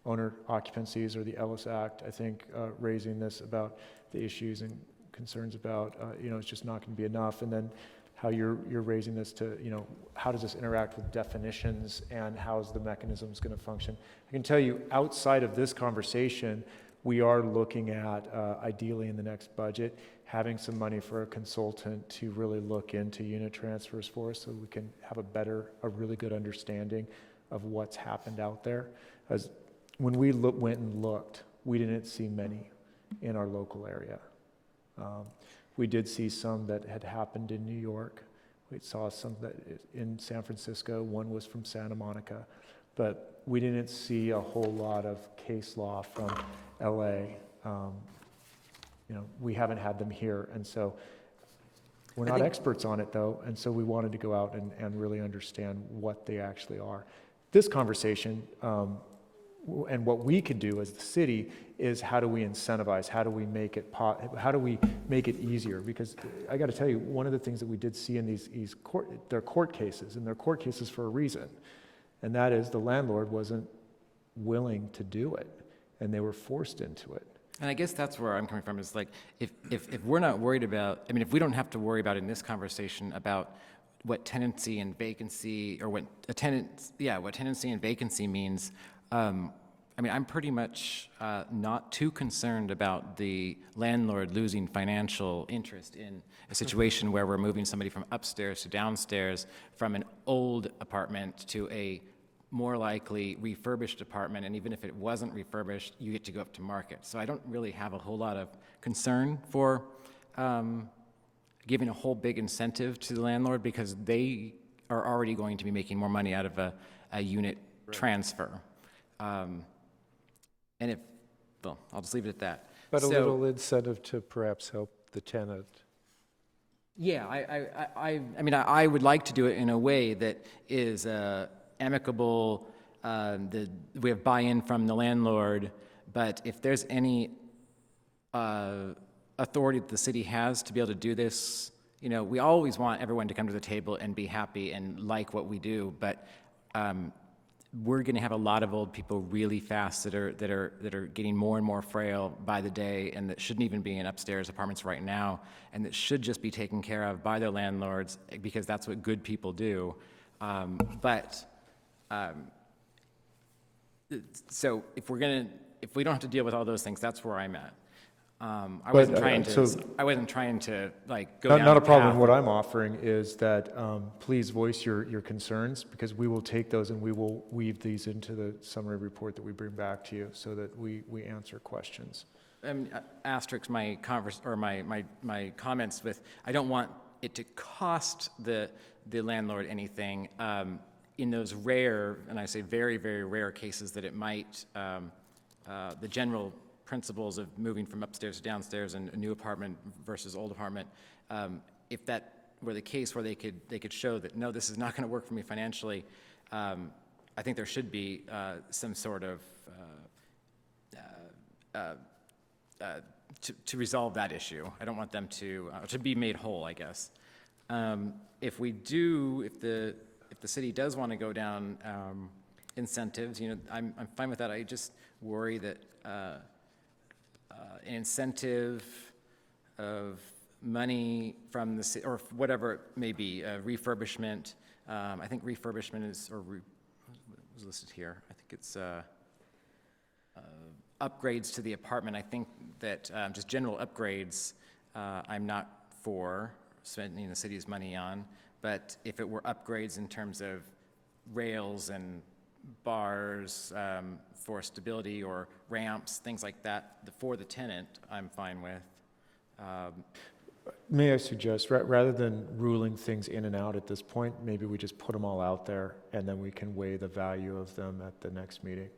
Speaker 6: owner occupancies or the Ellis Act? I think raising this about the issues and concerns about, it's just not going to be enough. And then how you're raising this to, how does this interact with definitions and how's the mechanisms going to function? I can tell you outside of this conversation, we are looking at, ideally in the next budget, having some money for a consultant to really look into unit transfers for us so we can have a really good understanding of what's happened out there. As when we went and looked, we didn't see many in our local area. We did see some that had happened in New York. We saw some that in San Francisco. One was from Santa Monica. But we didn't see a whole lot of case law from LA. We haven't had them here. And so we're not experts on it, though. And so we wanted to go out and really understand what they actually are. This conversation, and what we could do as the city is how do we incentivize, how do we make it easier? Because I got to tell you, one of the things that we did see in these court cases, and they're court cases for a reason, and that is the landlord wasn't willing to do it, and they were forced into it.
Speaker 8: And I guess that's where I'm coming from, is like, if we're not worried about, if we don't have to worry about in this conversation about what tenancy and vacancy, or what tenancy and vacancy means. I mean, I'm pretty much not too concerned about the landlord losing financial interest in a situation where we're moving somebody from upstairs to downstairs, from an old apartment to a more likely refurbished apartment, and even if it wasn't refurbished, you get to go up to market. So I don't really have a whole lot of concern for giving a whole big incentive to the landlord, because they are already going to be making more money out of a unit transfer. And if, well, I'll just leave it at that.
Speaker 4: But a
Speaker 8: So-
Speaker 4: little incentive to perhaps help the tenant.
Speaker 8: Yeah, I mean, I would like to do it in a way that is amicable, we have buy-in from the landlord, but if there's any authority that the city has to be able to do this, you know, we always want everyone to come to the table and be happy and like what we do, but we're going to have a lot of old people really fast that are getting more and more frail by the day, and that shouldn't even be in upstairs apartments right now, and that should just be taken care of by their landlords, because that's what good people do. So if we don't have to deal with all those things, that's where I'm at. I wasn't trying to like go down
Speaker 6: Not a
Speaker 8: the
Speaker 6: problem.
Speaker 8: path
Speaker 6: What
Speaker 8: of-
Speaker 6: I'm offering is that please voice your concerns, because we will take those and we will weave these into the summary report that we bring back to you, so that we answer questions.
Speaker 8: Asterisk my comments with, I don't want it to cost the landlord anything. In those rare, and I say very, very rare cases that it might, the general principles of moving from upstairs to downstairs and a new apartment versus old apartment, if that were the case where they could show that, no, this is not going to work for me financially, I think there should be some sort of to resolve that issue. I don't want them to be made whole, I guess. If the city does want to go down incentives, you know, I'm fine with that. I just worry that an incentive of money from the city, or whatever it may be, refurbishment. I think refurbishment is, was listed here. I think it's upgrades to the apartment. I think that just general upgrades, I'm not for spending the city's money on. But if it were upgrades in terms of rails and bars for stability, or ramps, things like that, for the tenant, I'm fine with.
Speaker 6: May I suggest, rather than ruling things in and out at this point, maybe we just put them all out there, and then we can weigh the value of them at the next meeting?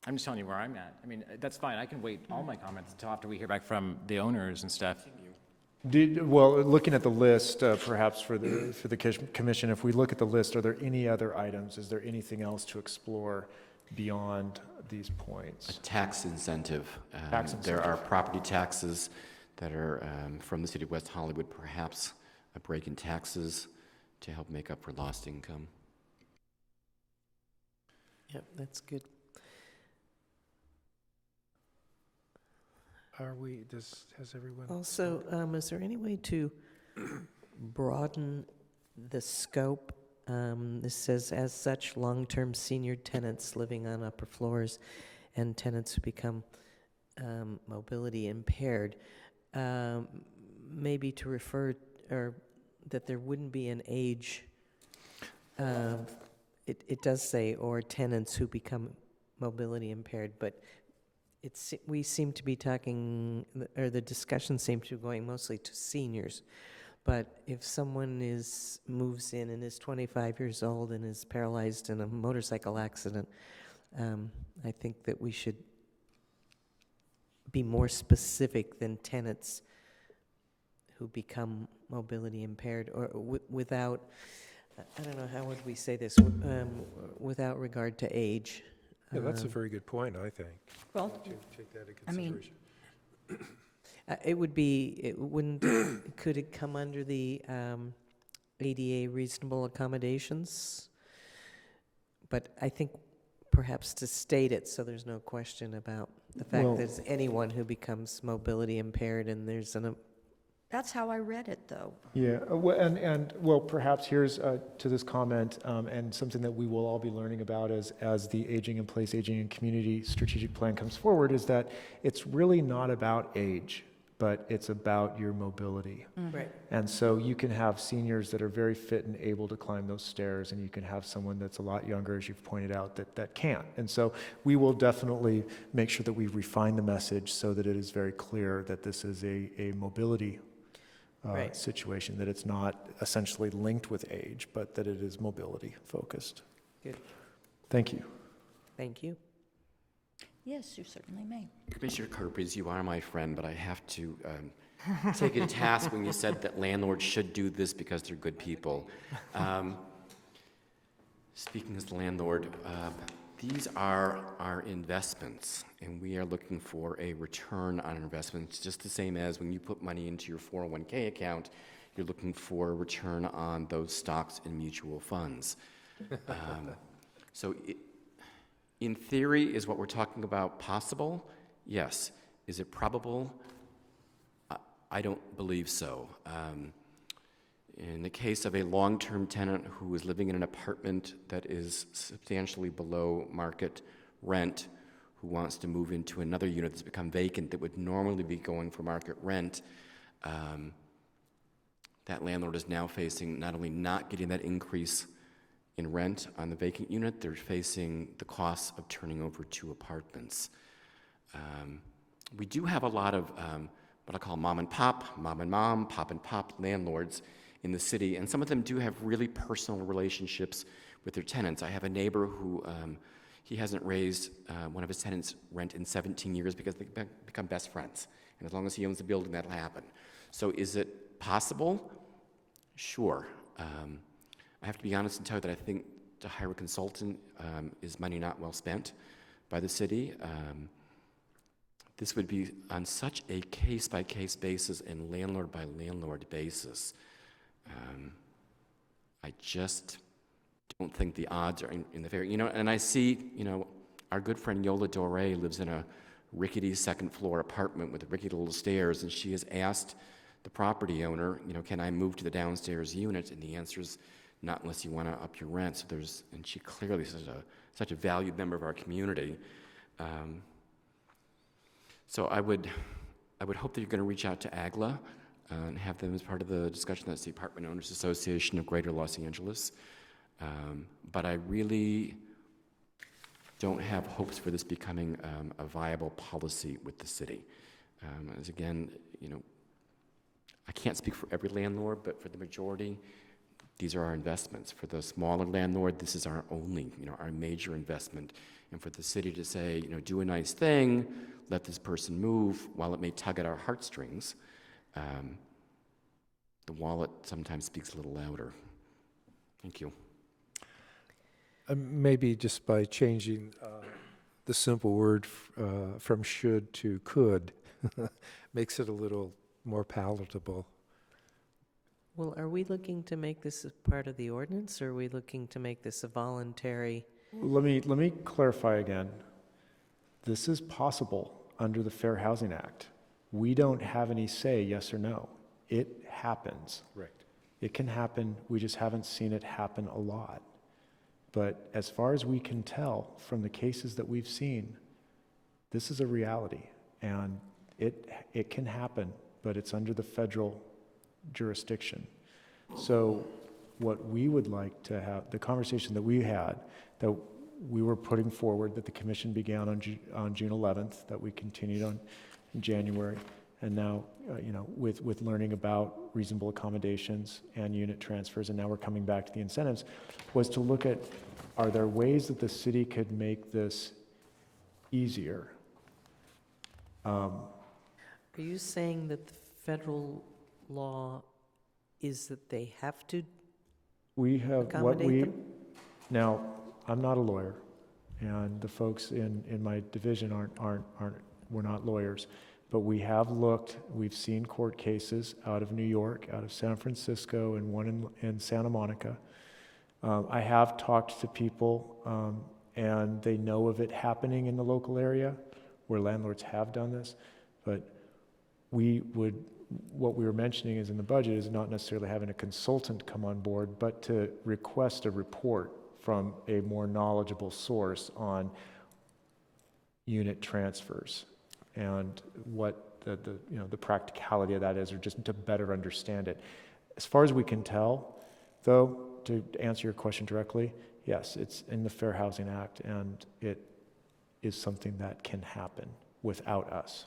Speaker 8: I'm just telling you where I'm at. I mean, that's fine. I can wait all my comments until after we hear back from the owners and stuff.
Speaker 6: Well, looking at the list, perhaps for the commission, if we look at the list, are there any other items? Is there anything else to explore beyond these points?
Speaker 5: A tax incentive.
Speaker 6: Tax
Speaker 5: There
Speaker 6: incentive.
Speaker 5: are property taxes that are from the city of West Hollywood, perhaps a break in taxes to help make up for lost income.
Speaker 2: Yep, that's good.
Speaker 4: Has everyone?
Speaker 2: Also, is there any way to broaden the scope? This says, as such, long-term senior tenants living on upper floors and tenants who become mobility impaired, maybe to refer, or that there wouldn't be an age. It does say, or tenants who become mobility impaired, but we seem to be talking, or the discussion seems to be going mostly to seniors. But if someone moves in and is 25 years old and is paralyzed in a motorcycle accident, I think that we should be more specific than tenants who become mobility impaired, or without, I don't know, how would we say this, without regard to age.
Speaker 4: Yeah, that's a very good point, I think.
Speaker 1: Well,
Speaker 4: Take that into
Speaker 1: I mean,
Speaker 4: consideration.
Speaker 2: Could it come under the ADA reasonable accommodations? But I think perhaps to state it so there's no question about the fact
Speaker 6: Well-
Speaker 2: that it's anyone who becomes mobility impaired and there's
Speaker 1: That's how I read it, though.
Speaker 6: Yeah, well, perhaps here's to this comment, and something that we will all be learning about as the Aging in Place, Aging in Community strategic plan comes forward, is that it's really not about age, but it's about your mobility.
Speaker 2: Right.
Speaker 6: And so you can have seniors that are very fit and able to climb those stairs, and you can have someone that's a lot younger, as you've pointed out, that can't. And so we will definitely make sure that we refine the message so that it is very clear that this is a mobility
Speaker 2: Right.
Speaker 6: situation, that it's not essentially linked with age, but that it is mobility focused.
Speaker 2: Good.
Speaker 6: Thank you.
Speaker 2: Thank you.
Speaker 1: Yes, you certainly may.
Speaker 5: Commissioner Kirby, you are my friend, but I have to take you to task when you said that landlords should do this because they're good people. Speaking as the landlord, these are our investments, and we are looking for a return on investments, just the same as when you put money into your 401k account, you're looking for a return on those stocks and mutual funds. In theory, is what we're talking about possible? Yes. Is it probable? I don't believe so. In the case of a long-term tenant who is living in an apartment that is substantially below market rent, who wants to move into another unit that's become vacant that would normally be going for market rent, that landlord is now facing not only not getting that increase in rent on the vacant unit, they're facing the costs of turning over 2 apartments. We do have a lot of what I call mom and pop, mom and mom, pop and pop landlords in the city, and some of them do have really personal relationships with their tenants. I have a neighbor who he hasn't raised one of his tenants' rent in 17 years because they become best friends, and as long as he owns the building, that'll happen. So is it possible? Sure. I have to be honest and tell you that I think to hire a consultant is money not well spent by the city. This would be on such a case-by-case basis and landlord-by-landlord basis. I just don't think the odds are in the favor. And I see, our good friend Yola Dore lives in a rickety second-floor apartment with rickety little stairs, and she has asked the property owner, can I move to the downstairs unit? And the answer is not unless you want to up your rent. And she clearly is such a valued member of our community. So I would hope that you're going to reach out to AGLA and have them as part of the discussion. That's the Apartment Owners Association of Greater Los Angeles. But I really don't have hopes for this becoming a viable policy with the city. As again, I can't speak for every landlord, but for the majority, these are our investments. For the smaller landlord, this is our only, our major investment. And for the city to say, do a nice thing, let this person move, while it may tug at our heartstrings, the wallet sometimes speaks a little louder. Thank you.
Speaker 4: Maybe just by changing the simple word from should to could makes it a little more palatable.
Speaker 2: Well, are we looking to make this a part of the ordinance, or are we looking to make this a voluntary?
Speaker 6: Let me clarify again. This is possible under the Fair Housing Act. We don't have any say, yes or no. It happens.
Speaker 4: Right.
Speaker 6: It can happen. We just haven't seen it happen a lot. But as far as we can tell from the cases that we've seen, this is a reality, and it can happen, but it's under the federal jurisdiction. So what we would like to have, the conversation that we had, that we were putting forward, that the commission began on June 11th, that we continued on in January, and now, with learning about reasonable accommodations and unit transfers, and now we're coming back to the incentives, was to look at, are there ways that the city could make this easier?
Speaker 2: Are you saying that the federal law is that they have to
Speaker 6: We have
Speaker 2: accommodate them?
Speaker 6: Now, I'm not a lawyer, and the folks in my division we're not lawyers, but we have looked, we've seen court cases out of New York, out of San Francisco, and one in Santa Monica. I have talked to people, and they know of it happening in the local area where landlords have done this, but we would what we were mentioning is in the budget is not necessarily having a consultant come on board, but to request a report from a more knowledgeable source on unit transfers and what the practicality of that is, or just to better understand it. As far as we can tell, though, to answer your question directly, yes, it's in the Fair Housing Act, and it is something that can happen without us.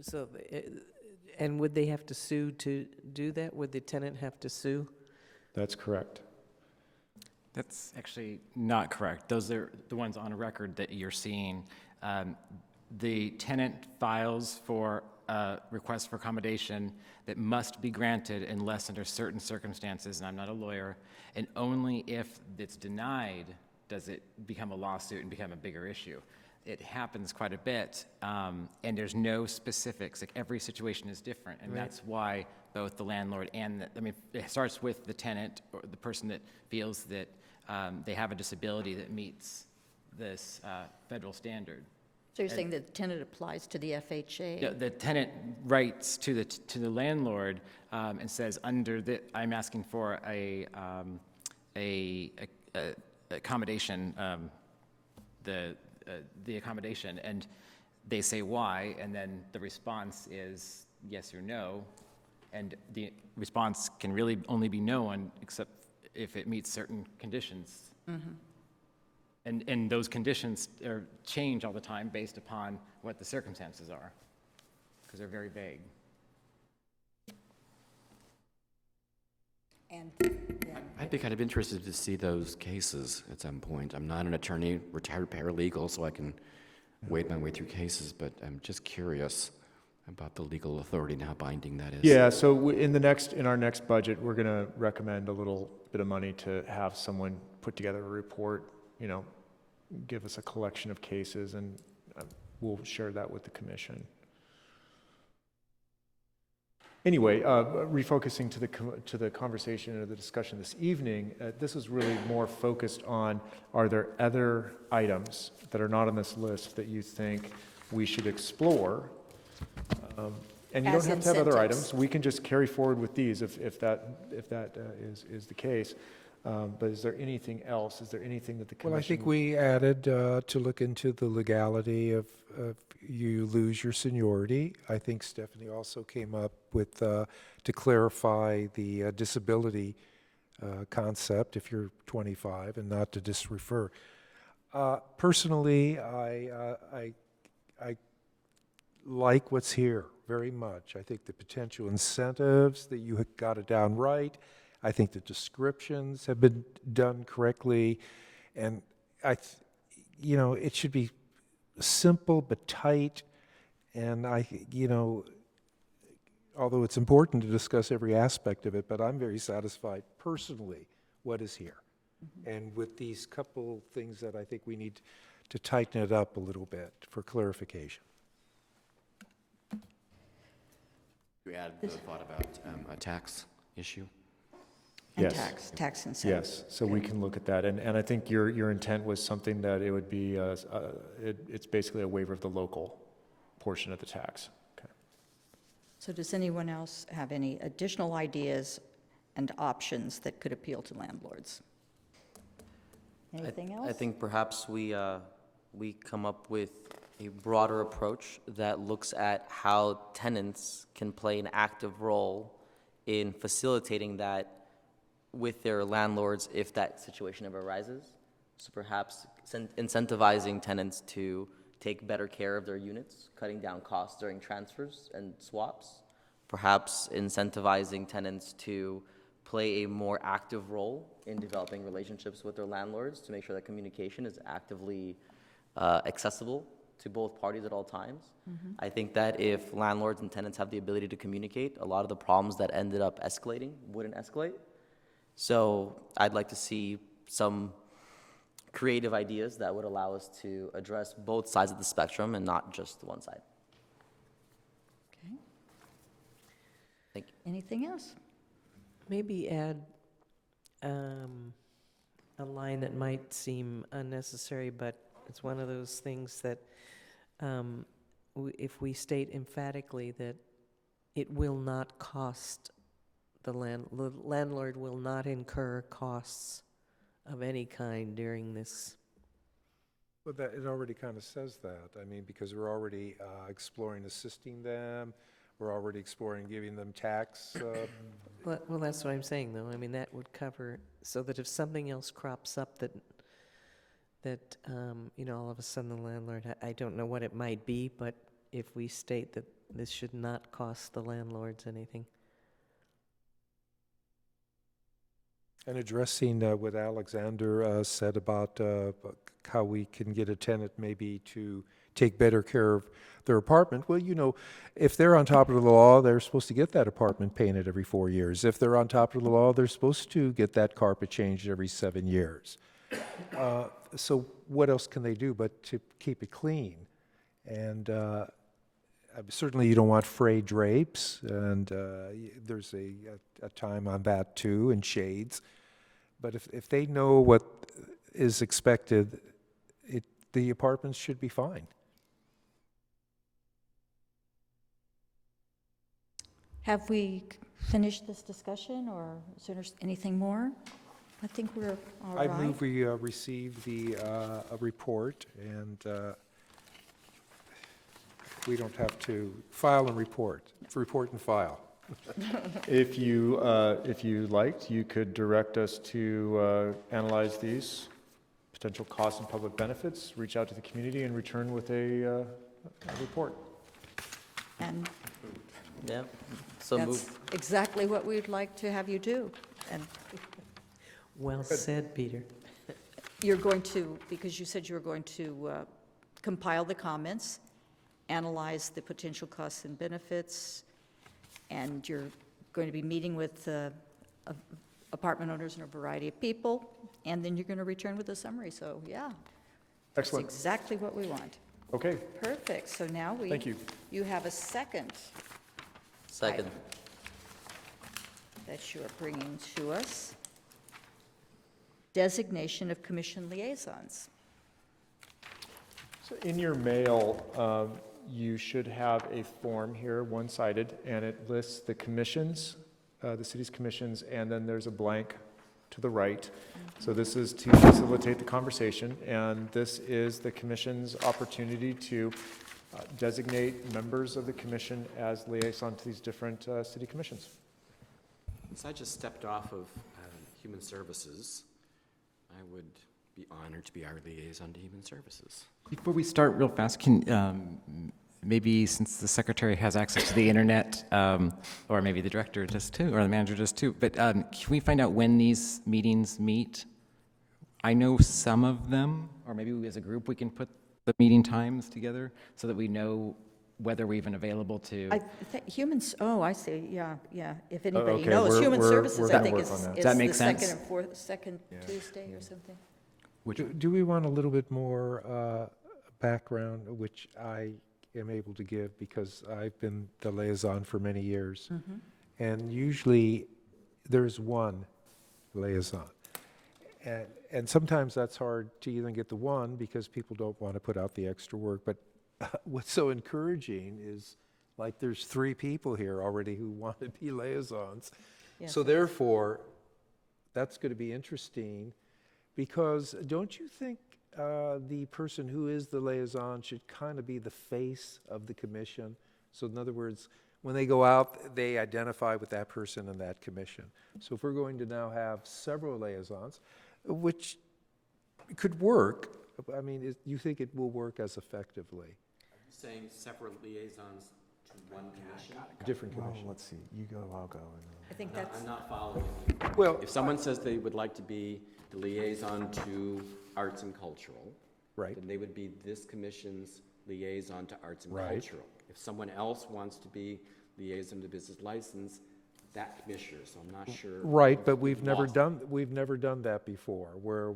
Speaker 2: So, and would they have to sue to do that? Would the tenant have to sue?
Speaker 6: That's correct.
Speaker 8: That's actually not correct. Those are the ones on record that you're seeing. The tenant files for a request for accommodation that must be granted unless under certain circumstances, and I'm not a lawyer, and only if it's denied does it become a lawsuit and become a bigger issue. It happens quite a bit, and there's no specifics. Like, every situation is different, and that's why both the landlord and it starts with the tenant or the person that feels that they have a disability that meets this federal standard.
Speaker 1: So you're saying that the tenant applies to the FHA?
Speaker 8: The tenant writes to the landlord and says, I'm asking for a accommodation, the accommodation, and they say why, and then the response is yes or no, and the response can really only be no except if it meets certain conditions. Mm-hmm. And those conditions change all the time based upon what the circumstances are, because they're very vague.
Speaker 1: And
Speaker 5: I'd be kind of interested to see those cases at some point. I'm not an attorney, retired paralegal, so I can wade my way through cases, but I'm just curious about the legal authority and how binding that is.
Speaker 6: Yeah, so in our next budget, we're going to recommend a little bit of money to have someone put together a report, give us a collection of cases, and we'll share that with the commission. Anyway, refocusing to the conversation or the discussion this evening, this is really more focused on, are there other items that are not on this list that you think we should explore? And you don't have to have other items. We can just carry forward with these if that is the case. But is there anything else? Is there anything that the commission...
Speaker 4: Well, I think we added to look into the legality of you lose your seniority. I think Stephanie also came up with to clarify the disability concept if you're 25 and not to just refer. Personally, I like what's here very much. I think the potential incentives that you got it down right. I think the descriptions have been done correctly, and it should be simple but tight. And although it's important to discuss every aspect of it, but I'm very satisfied personally what is here, and with these couple things that I think we need to tighten it up a little bit for clarification.
Speaker 5: You added the thought about a tax issue.
Speaker 1: And
Speaker 6: Yes.
Speaker 1: tax incentives.
Speaker 6: Yes, so we can look at that. And I think your intent was something that it would be, it's basically a waiver of the local portion of the tax. Okay.
Speaker 1: So does anyone else have any additional ideas and options that could appeal to landlords? Anything else?
Speaker 9: I think perhaps we come up with a broader approach that looks at how tenants can play an active role in facilitating that with their landlords if that situation ever arises. So perhaps incentivizing tenants to take better care of their units, cutting down costs during transfers and swaps. Perhaps incentivizing tenants to play a more active role in developing relationships with their landlords to make sure that communication is actively accessible to both parties at all times. Mm-hmm. I think that if landlords and tenants have the ability to communicate, a lot of the problems that ended up escalating wouldn't escalate. So I'd like to see some creative ideas that would allow us to address both sides of the spectrum and not just one side.
Speaker 1: Okay.
Speaker 9: Thank you.
Speaker 1: Anything else?
Speaker 2: Maybe add a line that might seem unnecessary, but it's one of those things that if we state emphatically that it will not cost the landlord will not incur costs of any kind during this.
Speaker 4: But that, it already kind of says that. I mean, because we're already exploring assisting them, we're already exploring giving them tax.
Speaker 2: Well, that's what I'm saying, though. I mean, that would cover, so that if something else crops up that, all of a sudden the landlord, I don't know what it might be, but if we state that this should not cost the landlords anything.
Speaker 4: And addressing what Alexander said about how we can get a tenant maybe to take better care of their apartment. Well, if they're on top of the law, they're supposed to get that apartment painted every 4 years. If they're on top of the law, they're supposed to get that carpet changed every 7 years. So what else can they do but to keep it clean? And certainly you don't want frayed drapes, and there's a time on that too, and shades. But if they know what is expected, the apartments should be fine.
Speaker 1: Have we finished this discussion, or is there anything more? I think we're all right.
Speaker 4: I move we receive the report, and we don't have to file and report. It's report and file.
Speaker 6: If you liked, you could direct us to analyze these potential costs and public benefits, reach out to the community, and return with a report.
Speaker 1: And
Speaker 9: Yeah, so
Speaker 1: that's
Speaker 9: move.
Speaker 1: exactly what we'd like to have you do. And
Speaker 2: Well said, Peter.
Speaker 1: you're going to, because you said you were going to compile the comments, analyze the potential costs and benefits, and you're going to be meeting with apartment owners and a variety of people, and then you're going to return with a summary. So, yeah.
Speaker 6: Excellent.
Speaker 1: That's exactly what we want.
Speaker 6: Okay,
Speaker 1: Perfect. So now
Speaker 6: thank you.
Speaker 1: you have a second
Speaker 9: Second.
Speaker 1: item that you are bringing to us. Designation of commission liaisons.
Speaker 6: So in your mail, you should have a form here, one-sided, and it lists the commissions, the city's commissions, and then there's a blank to the right. So this is to facilitate the conversation, and this is the commission's opportunity to designate members of the commission as liaison to these different city commissions.
Speaker 5: Since I just stepped off of Human Services, I would be honored to be our liaison to Human Services.
Speaker 8: Before we start real fast, can maybe since the secretary has access to the internet, or maybe the director does too, or the manager does too, but can we find out when these meetings meet? I know some of them, or maybe we as a group, we can put the meeting times together so that we know whether we're even available to.
Speaker 1: Humans, oh, I see, yeah. If anybody
Speaker 6: okay,
Speaker 1: knows, Human
Speaker 6: we're
Speaker 1: Services, I
Speaker 6: gonna
Speaker 1: think
Speaker 6: work
Speaker 1: is
Speaker 6: on that.
Speaker 1: is
Speaker 8: Does that
Speaker 1: the
Speaker 8: make
Speaker 1: second
Speaker 8: sense?
Speaker 1: and second Tuesday or something.
Speaker 4: Do we want a little bit more background, which I am able to give because I've been the liaison for many years? And usually there's one liaison. And sometimes that's hard to even get the one because people don't want to put out the extra work. But what's so encouraging is, like, there's 3 people here already who want to be liaisons.
Speaker 1: Yes,
Speaker 4: So therefore, that's going to be interesting, because don't you think the person who is the liaison should kind of be the face of the commission? So in other words, when they go out, they identify with that person and that commission. So if we're going to now have several liaisons, which could work, I mean, you think it will work as effectively?
Speaker 5: Are you saying separate liaisons to one commission?
Speaker 4: Different
Speaker 6: Well,
Speaker 4: commission.
Speaker 6: let's see, you go, I'll go.
Speaker 1: I think that's,
Speaker 5: I'm not following.
Speaker 4: Well,
Speaker 5: If someone says they would like to be the liaison to arts and cultural,
Speaker 4: right.
Speaker 5: then they would be this commission's liaison to arts and
Speaker 4: Right.
Speaker 5: cultural. If someone else wants to be liaison to business license, that commissioner, so I'm not sure.
Speaker 4: Right, but we've never
Speaker 5: lost
Speaker 4: done that before, where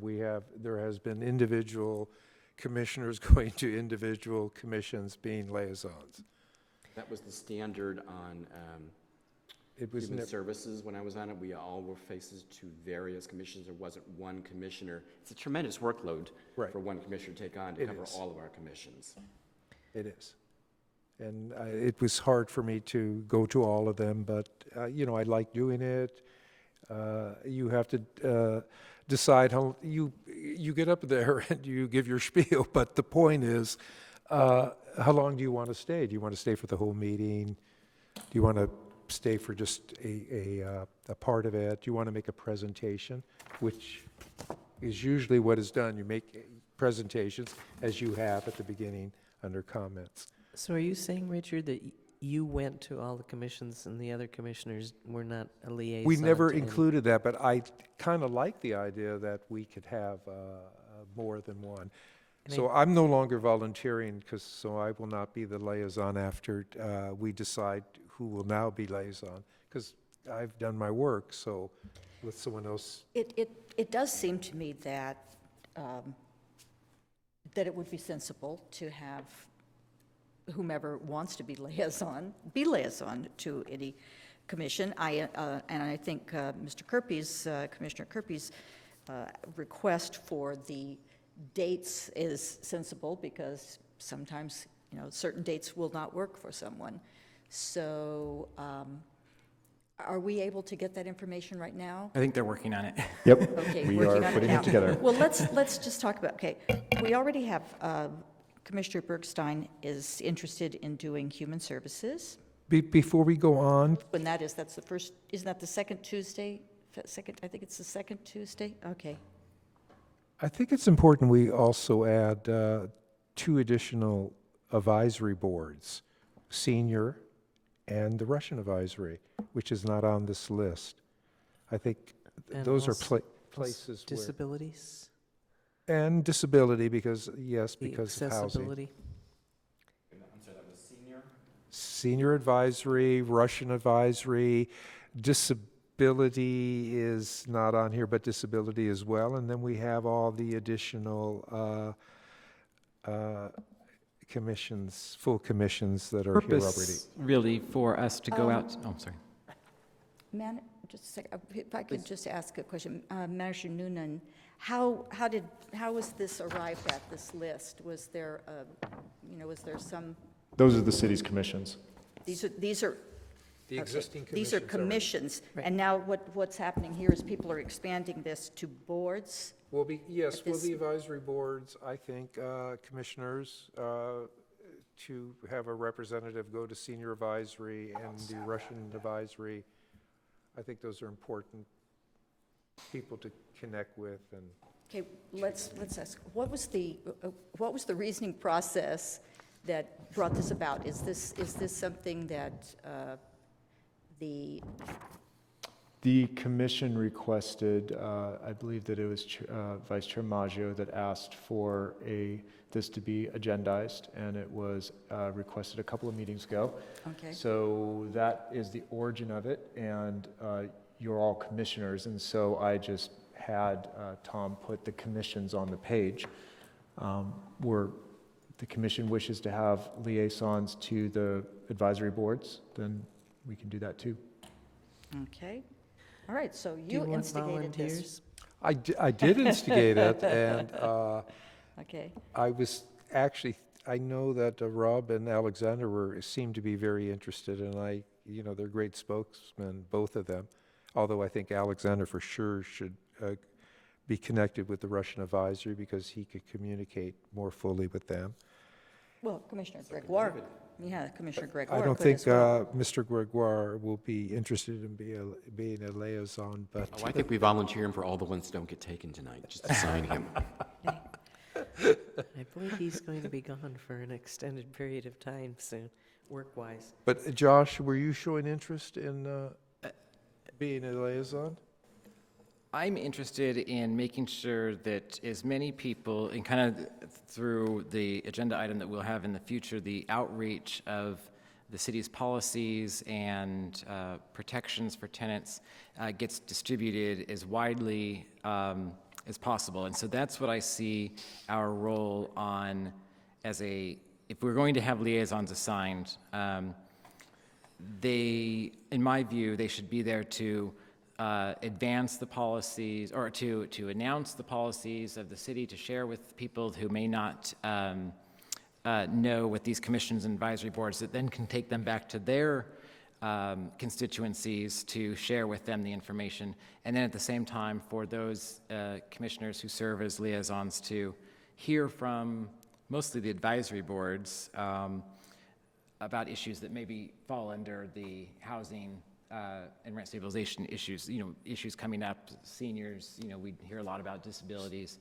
Speaker 4: there has been individual commissioners going to individual commissions being liaisons.
Speaker 5: That was the standard on
Speaker 4: It was
Speaker 5: Human
Speaker 4: never,
Speaker 5: Services. When I was on it, we all were faces to various commissions. There wasn't one commissioner. It's a tremendous workload
Speaker 4: Right.
Speaker 5: for one commissioner to take on to
Speaker 4: It
Speaker 5: cover
Speaker 4: is.
Speaker 5: all of our commissions.
Speaker 4: it is. And it was hard for me to go to all of them, but, I like doing it. You have to decide how, you get up there and you give your spiel, but the point is, how long do you want to stay? Do you want to stay for the whole meeting? Do you want to stay for just a part of it? Do you want to make a presentation, which is usually what is done? You make presentations, as you have at the beginning under comments.
Speaker 2: So are you saying, Richard, that you went to all the commissions and the other commissioners were not a liaison?
Speaker 4: We never
Speaker 2: to any-
Speaker 4: included that, but I kind of like the idea that we could have more than one.
Speaker 2: And
Speaker 4: So I'm no longer volunteering, so I will not be the liaison after we decide who will now be liaison, because I've done my work, so with someone else.
Speaker 1: It does seem to me that, that it would be sensible to have whomever wants to be liaison to any commission. And I think Mr. Kirby's, Commissioner Kirby's request for the dates is sensible, because sometimes, certain dates will not work for someone. So are we able to get that information right now?
Speaker 8: I think they're working on it.
Speaker 6: Yep.
Speaker 1: Okay,
Speaker 6: We
Speaker 1: working
Speaker 6: are
Speaker 1: on it
Speaker 6: putting it
Speaker 1: now.
Speaker 6: together.
Speaker 1: Well, let's just talk about, okay, we already have, Commissioner Bergstein is interested in doing human services.
Speaker 4: Before we go on,
Speaker 1: When that is, that's the first, isn't that the second Tuesday? I think it's the second Tuesday? Okay.
Speaker 4: I think it's important we also add 2 additional advisory boards, senior and the Russian advisory, which is not on this list. I think
Speaker 2: And
Speaker 4: those are
Speaker 2: also-
Speaker 4: places where,
Speaker 2: Disabilities?
Speaker 4: and disability, because, yes,
Speaker 2: The
Speaker 4: because of housing.
Speaker 2: accessibility?
Speaker 5: I'm sorry, that was senior?
Speaker 4: Senior advisory, Russian advisory, disability is not on here, but disability as well. And then we have all the additional commissions, full commissions that are here already.
Speaker 8: Purpose really for us to go out, oh, sorry.
Speaker 1: Just a second, if I could just ask a question. Manager Noonan, how was this arrived at, this list? Was there, was there some,
Speaker 6: Those are the city's commissions.
Speaker 1: these are,
Speaker 4: The
Speaker 1: okay,
Speaker 4: existing
Speaker 1: these are
Speaker 4: commissions
Speaker 1: commissions. And now what's happening here is people are expanding this to boards?
Speaker 4: Will be, yes,
Speaker 1: At
Speaker 4: will
Speaker 1: this-
Speaker 4: the advisory boards, I think, commissioners, to have a representative go to senior advisory and the Russian advisory. I think those are important people to connect with, and
Speaker 1: Okay, let's ask, what was the reasoning process that brought this about? Is this something that
Speaker 6: The commission requested, I believe that it was Vice Chair Maggio that asked for this to be agendized, and it was requested a couple of meetings ago.
Speaker 1: okay.
Speaker 6: So that is the origin of it, and you're all commissioners, and so I just had Tom put the commissions on the page. Where the commission wishes to have liaisons to the advisory boards, then we can do that too.
Speaker 1: Okay. All right, so
Speaker 2: Do
Speaker 1: you
Speaker 2: want
Speaker 1: instigated this.
Speaker 2: volunteers?
Speaker 4: I did instigate it, and
Speaker 1: Okay.
Speaker 4: I was actually, I know that Rob and Alexander seemed to be very interested, and they're great spokesmen, both of them. Although I think Alexander for sure should be connected with the Russian advisory, because he could communicate more fully with them.
Speaker 1: Well, Commissioner Gregoire, Commissioner Gregoire
Speaker 4: I don't
Speaker 1: could
Speaker 4: think
Speaker 1: as well.
Speaker 4: Mr. Gregoire will be interested in being a liaison, but
Speaker 5: Oh, I think we volunteer him for all the ones that don't get taken tonight, just to sign him.
Speaker 2: I believe he's going to be gone for an extended period of time soon, work-wise.
Speaker 4: But Josh, were you showing interest in being a liaison?
Speaker 8: I'm interested in making sure that as many people, and kind of through the agenda item that we'll have in the future, the outreach of the city's policies and protections for tenants gets distributed as widely as possible. And so that's what I see our role on as if we're going to have liaisons assigned, in my view, they should be there to advance the policies, or to announce the policies of the city, to share with people who may not know with these commissions and advisory boards that then can take them back to their constituencies to share with them the information. And then at the same time, for those commissioners who serve as liaisons to hear from mostly the advisory boards about issues that maybe fall under the housing and rent stabilization issues, issues coming up, seniors, we hear a lot about disabilities,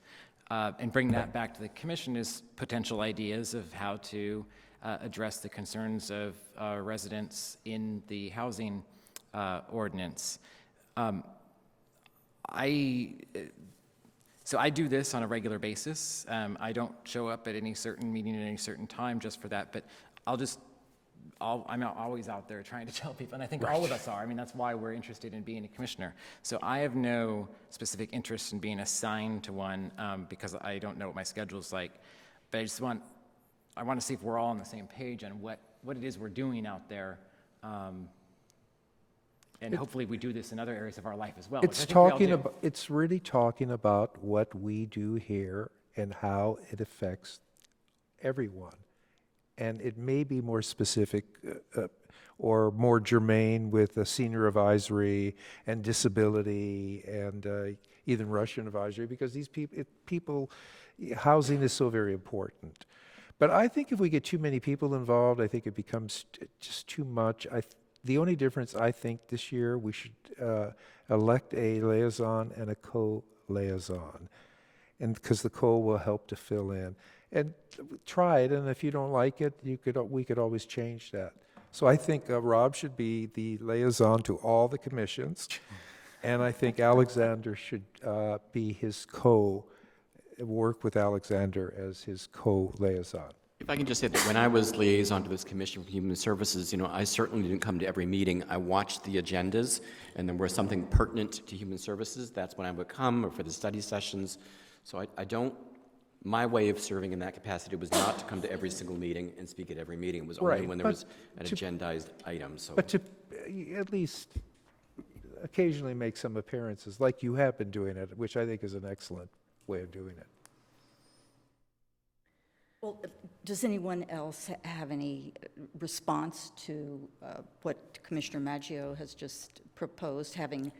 Speaker 8: and bring that back to the commission as potential ideas of how to address the concerns of residents in the housing ordinance. So I do this on a regular basis. I don't show up at any certain meeting at any certain time just for that, but I'm always out there trying to tell people, and I think all of us are. I mean, that's why we're interested in being a commissioner. So I have no specific interest in being assigned to one because I don't know what my schedule's like. But I want to see if we're all on the same page on what it is we're doing out there. And hopefully we do this in other areas of our life as well.
Speaker 4: It's really talking about what we do here and how it affects everyone. And it may be more specific or more germane with a senior advisory and disability and even Russian advisory, because these people, housing is so very important. But I think if we get too many people involved, I think it becomes just too much. The only difference, I think, this year, we should elect a liaison and a co-liaison, and because the co will help to fill in. And try it, and if you don't like it, we could always change that. So I think Rob should be the liaison to all the commissions, and I think Alexander should be his work with Alexander as his co-liaison.
Speaker 5: If I can just say that when I was liaison to this Commission for Human Services, I certainly didn't come to every meeting. I watched the agendas, and there was something pertinent to human services. That's when I would come, or for the study sessions. So my way of serving in that capacity was not to come to every single meeting and speak at every meeting. It was only when there was an agendized item. So.
Speaker 4: But to at least occasionally make some appearances, like you have been doing it, which I think is an excellent way of doing it.
Speaker 1: Well, does anyone else have any response to what Commissioner Maggio has just proposed, having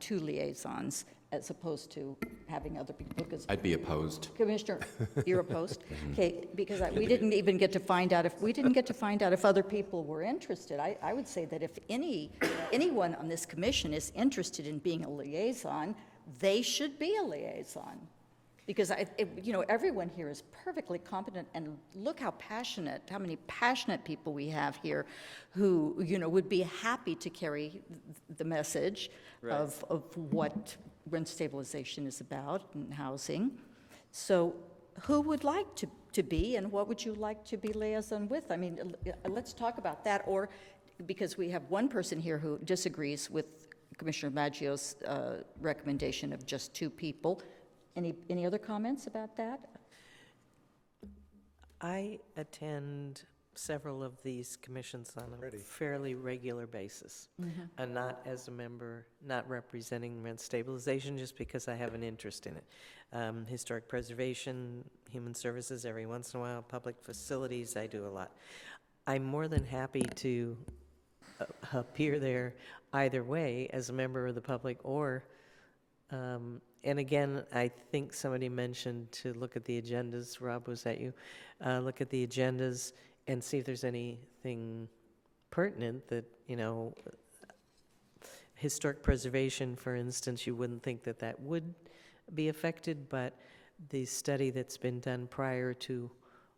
Speaker 1: two liaisons as opposed to having other people? Because
Speaker 5: I'd be opposed.
Speaker 1: Commissioner, you're opposed? Okay, because we didn't even get to find out if other people were interested. I would say that if anyone on this commission is interested in being a liaison, they should be a liaison. Because everyone here is perfectly competent, and look how many passionate people we have here who, would be happy to carry the message of what rent stabilization is about and housing. So who would like to be, and what would you like to be liaison with? I mean, let's talk about that, or because we have one person here who disagrees with Commissioner Maggio's recommendation of just two people. Any other comments about that?
Speaker 2: I attend several of these commissions on a fairly regular basis, and not as a member, not representing rent stabilization, just because I have an interest in it. Historic preservation, human services every once in a while, public facilities, I do a lot. I'm more than happy to appear there either way as a member of the public or and again, I think somebody mentioned to look at the agendas. Rob, was that you? Look at the agendas and see if there's anything pertinent that, historic preservation, for instance, you wouldn't think that would be affected, but the study that's been done prior to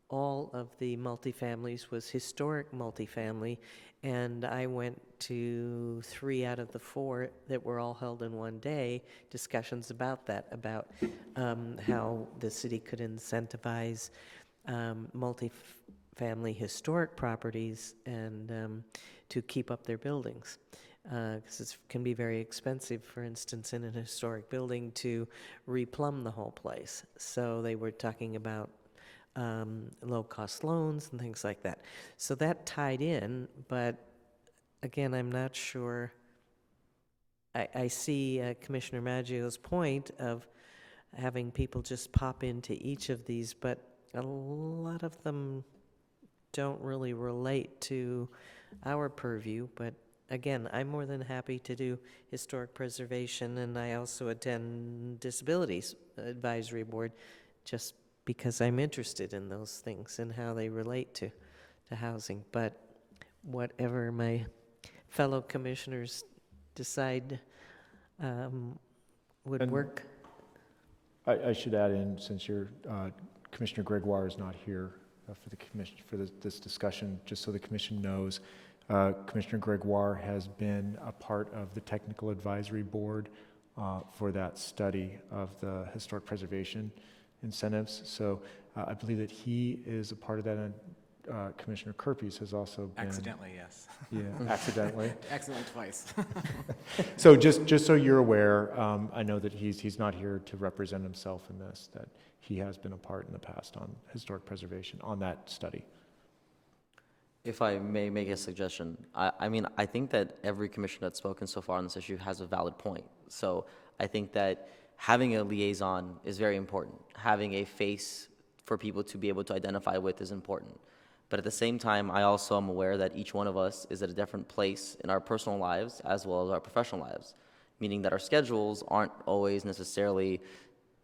Speaker 2: all of the multifamilies was historic multifamily, and I went to 3 out of the 4 that were all held in one day, discussions about that, about how the city could incentivize multifamily historic properties and to keep up their buildings. Because it can be very expensive, for instance, in an historic building to replumb the whole place. So they were talking about low-cost loans and things like that. So that tied in, but again, I'm not sure. I see Commissioner Maggio's point of having people just pop into each of these, but a lot of them don't really relate to our purview, but again, I'm more than happy to do historic preservation, and I also attend Disabilities Advisory Board just because I'm interested in those things and how they relate to housing. But whatever my fellow commissioners decide would
Speaker 6: And
Speaker 2: work.
Speaker 6: I should add in, since Commissioner Gregoire is not here for the commission, for this discussion, just so the commission knows, Commissioner Gregoire has been a part of the technical advisory board for that study of the historic preservation incentives. So I believe that he is a part of that, and Commissioner Kerpes has also been.
Speaker 8: Accidentally, yes.
Speaker 6: Yeah, accidentally.
Speaker 8: Accidentally twice.
Speaker 6: So just so you're aware, I know that he's not here to represent himself in this, that he has been a part in the past on historic preservation, on that study.
Speaker 9: If I may make a suggestion, I mean, I think that every commissioner that's spoken so far on this issue has a valid point. So I think that having a liaison is very important. Having a face for people to be able to identify with is important. But at the same time, I also am aware that each one of us is at a different place in our personal lives as well as our professional lives, meaning that our schedules aren't always necessarily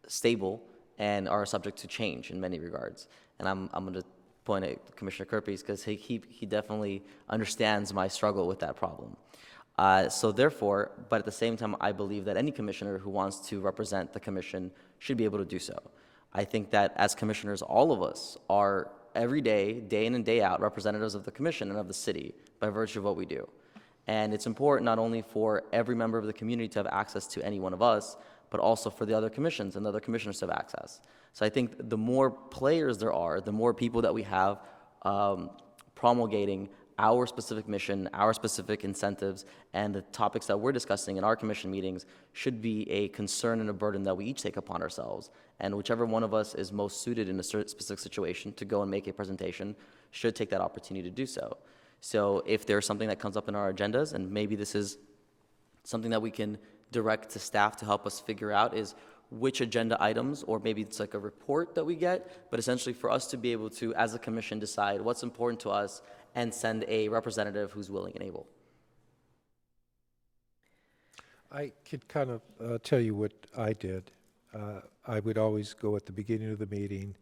Speaker 9: stable and are subject to change in many regards. And I'm going to point at Commissioner Kerpes because he definitely understands my struggle with that problem. So therefore, but at the same time, I believe that any commissioner who wants to represent the commission should be able to do so. I think that as commissioners, all of us are every day, day in and day out, representatives of the commission and of the city by virtue of what we do. And it's important not only for every member of the community to have access to any one of us, but also for the other commissions and the other commissioners to have access. So I think the more players there are, the more people that we have promulgating our specific mission, our specific incentives, and the topics that we're discussing in our commission meetings should be a concern and a burden that we each take upon ourselves. And whichever one of us is most suited in a certain specific situation to go and make a presentation should take that opportunity to do so. So if there's something that comes up in our agendas, and maybe this is something that we can direct to staff to help us figure out, is which agenda items, or maybe it's like a report that we get, but essentially for us to be able to, as a commission, decide what's important to us and send a representative who's willing and able.
Speaker 4: I could kind of tell you what I did. I would always go at the beginning of the meeting.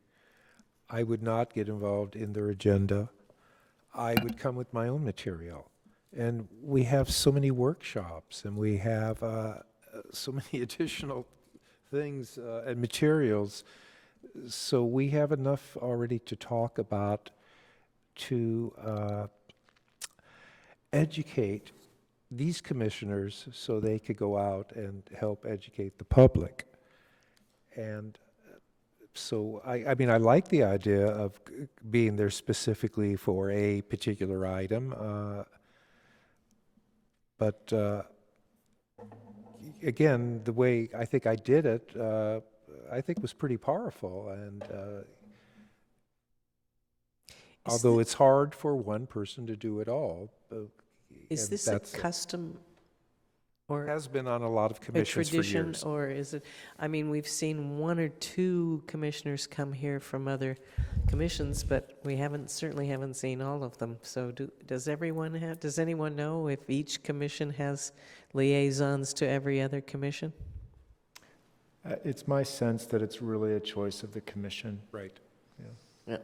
Speaker 4: I would not get involved in their agenda. I would come with my own material. And we have so many workshops, and we have so many additional things and materials. So we have enough already to talk about to educate these commissioners so they could go out and help educate the public. And so, I mean, I like the idea of being there specifically for a particular item, but again, the way I think I did it, I think was pretty powerful. And although it's hard for one person to do it all.
Speaker 2: Is this a custom or
Speaker 4: has been on a lot of
Speaker 2: a
Speaker 4: commissions for
Speaker 2: tradition,
Speaker 4: years.
Speaker 2: or is it, I mean, we've seen one or two commissioners come here from other commissions, but we certainly haven't seen all of them. So does anyone know if each commission has liaisons to every other commission?
Speaker 6: It's my sense that it's really a choice of the commission.
Speaker 4: Right.
Speaker 2: Yeah.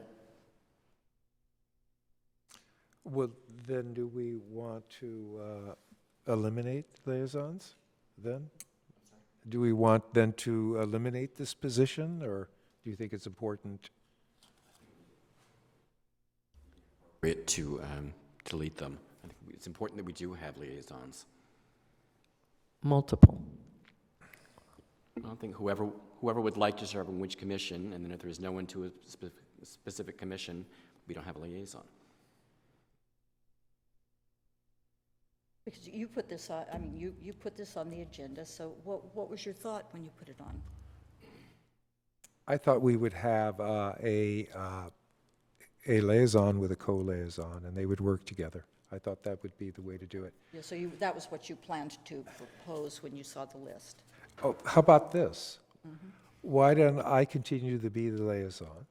Speaker 4: Well, then do we want to eliminate liaisons then? Do we want then to eliminate this position, or do you think it's important?
Speaker 5: To delete them. I think it's important that we do have liaisons.
Speaker 2: Multiple.
Speaker 5: I think whoever would like to serve on which commission, and then if there's no one to a specific commission, we don't have a liaison.
Speaker 1: Because you put this on, I mean, you put this on the agenda, so what was your thought when you put it on?
Speaker 4: I thought we would have a liaison with a co-liaison, and they would work together. I thought that would be the way to do it.
Speaker 1: Yeah, so that was what you planned to propose when you saw the list.
Speaker 4: Oh, how about this? Why don't I continue to be the liaison,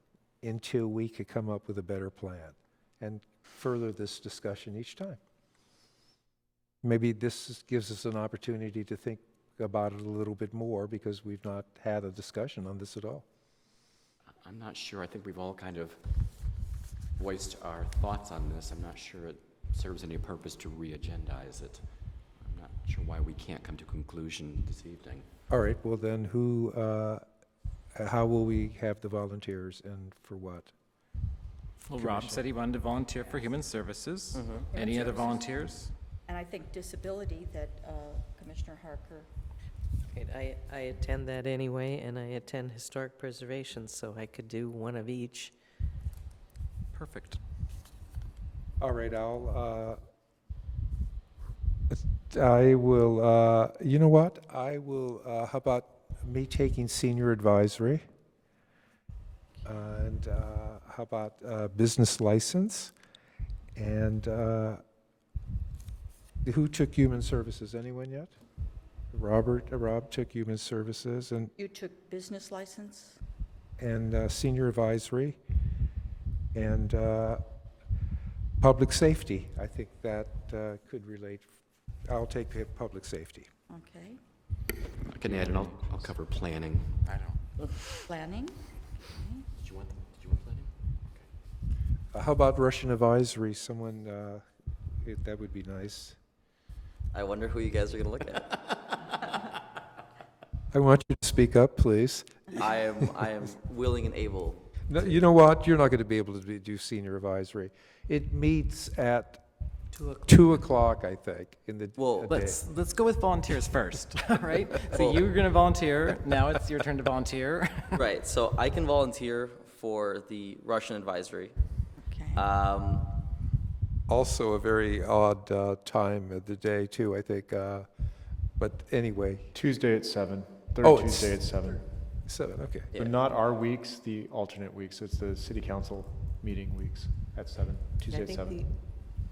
Speaker 4: until we could come up with a better plan and further this discussion each time. Maybe gives us an opportunity to think about it a little bit more because we've not had a discussion on this at all.
Speaker 5: I'm not sure. I think we've all kind of voiced our thoughts on this. I'm not sure it serves any purpose to re-agendize it. I'm not sure why we can't come to a conclusion this evening.
Speaker 4: All right, well then how will we have the volunteers and for what?
Speaker 8: Well, Rob said he wanted to volunteer for Human Services. Any other volunteers?
Speaker 1: And I think disability that Commissioner Harker,
Speaker 2: Great. I attend that anyway, and I attend historic preservation, so I could do one of each.
Speaker 8: Perfect.
Speaker 4: All right, I will, you know what? I will, how about me taking senior advisory? And how about business license? And who took human services? Anyone yet? Rob took human services and
Speaker 1: you took business license?
Speaker 4: Senior advisory and public safety. I think that could relate. I'll take public safety.
Speaker 1: Okay.
Speaker 5: I can add, and I'll cover planning.
Speaker 8: I know.
Speaker 1: Planning?
Speaker 5: Did you want planning? Okay.
Speaker 4: How about Russian advisory? Someone, that would be nice.
Speaker 9: I wonder who you guys are going to look at.
Speaker 4: I want you to speak up, please.
Speaker 9: I am willing and able.
Speaker 4: No, you know what? You're not going to be able to do senior advisory. It meets at 2 o'clock, I think, in the
Speaker 9: Well,
Speaker 4: day.
Speaker 8: Let's go with volunteers first, all right? So
Speaker 9: Well-
Speaker 8: you were going to volunteer. Now it's your turn to volunteer.
Speaker 9: Right, so I can volunteer for the Russian advisory.
Speaker 1: Okay.
Speaker 4: Also a very odd time of the day, too, I think. But anyway,
Speaker 6: Tuesday at 7, third
Speaker 4: Oh, it's-
Speaker 6: Tuesday at 7.
Speaker 4: 7, okay.
Speaker 9: Yeah.
Speaker 6: But not our weeks, the alternate weeks. It's the city council meeting weeks at 7, Tuesday at 7.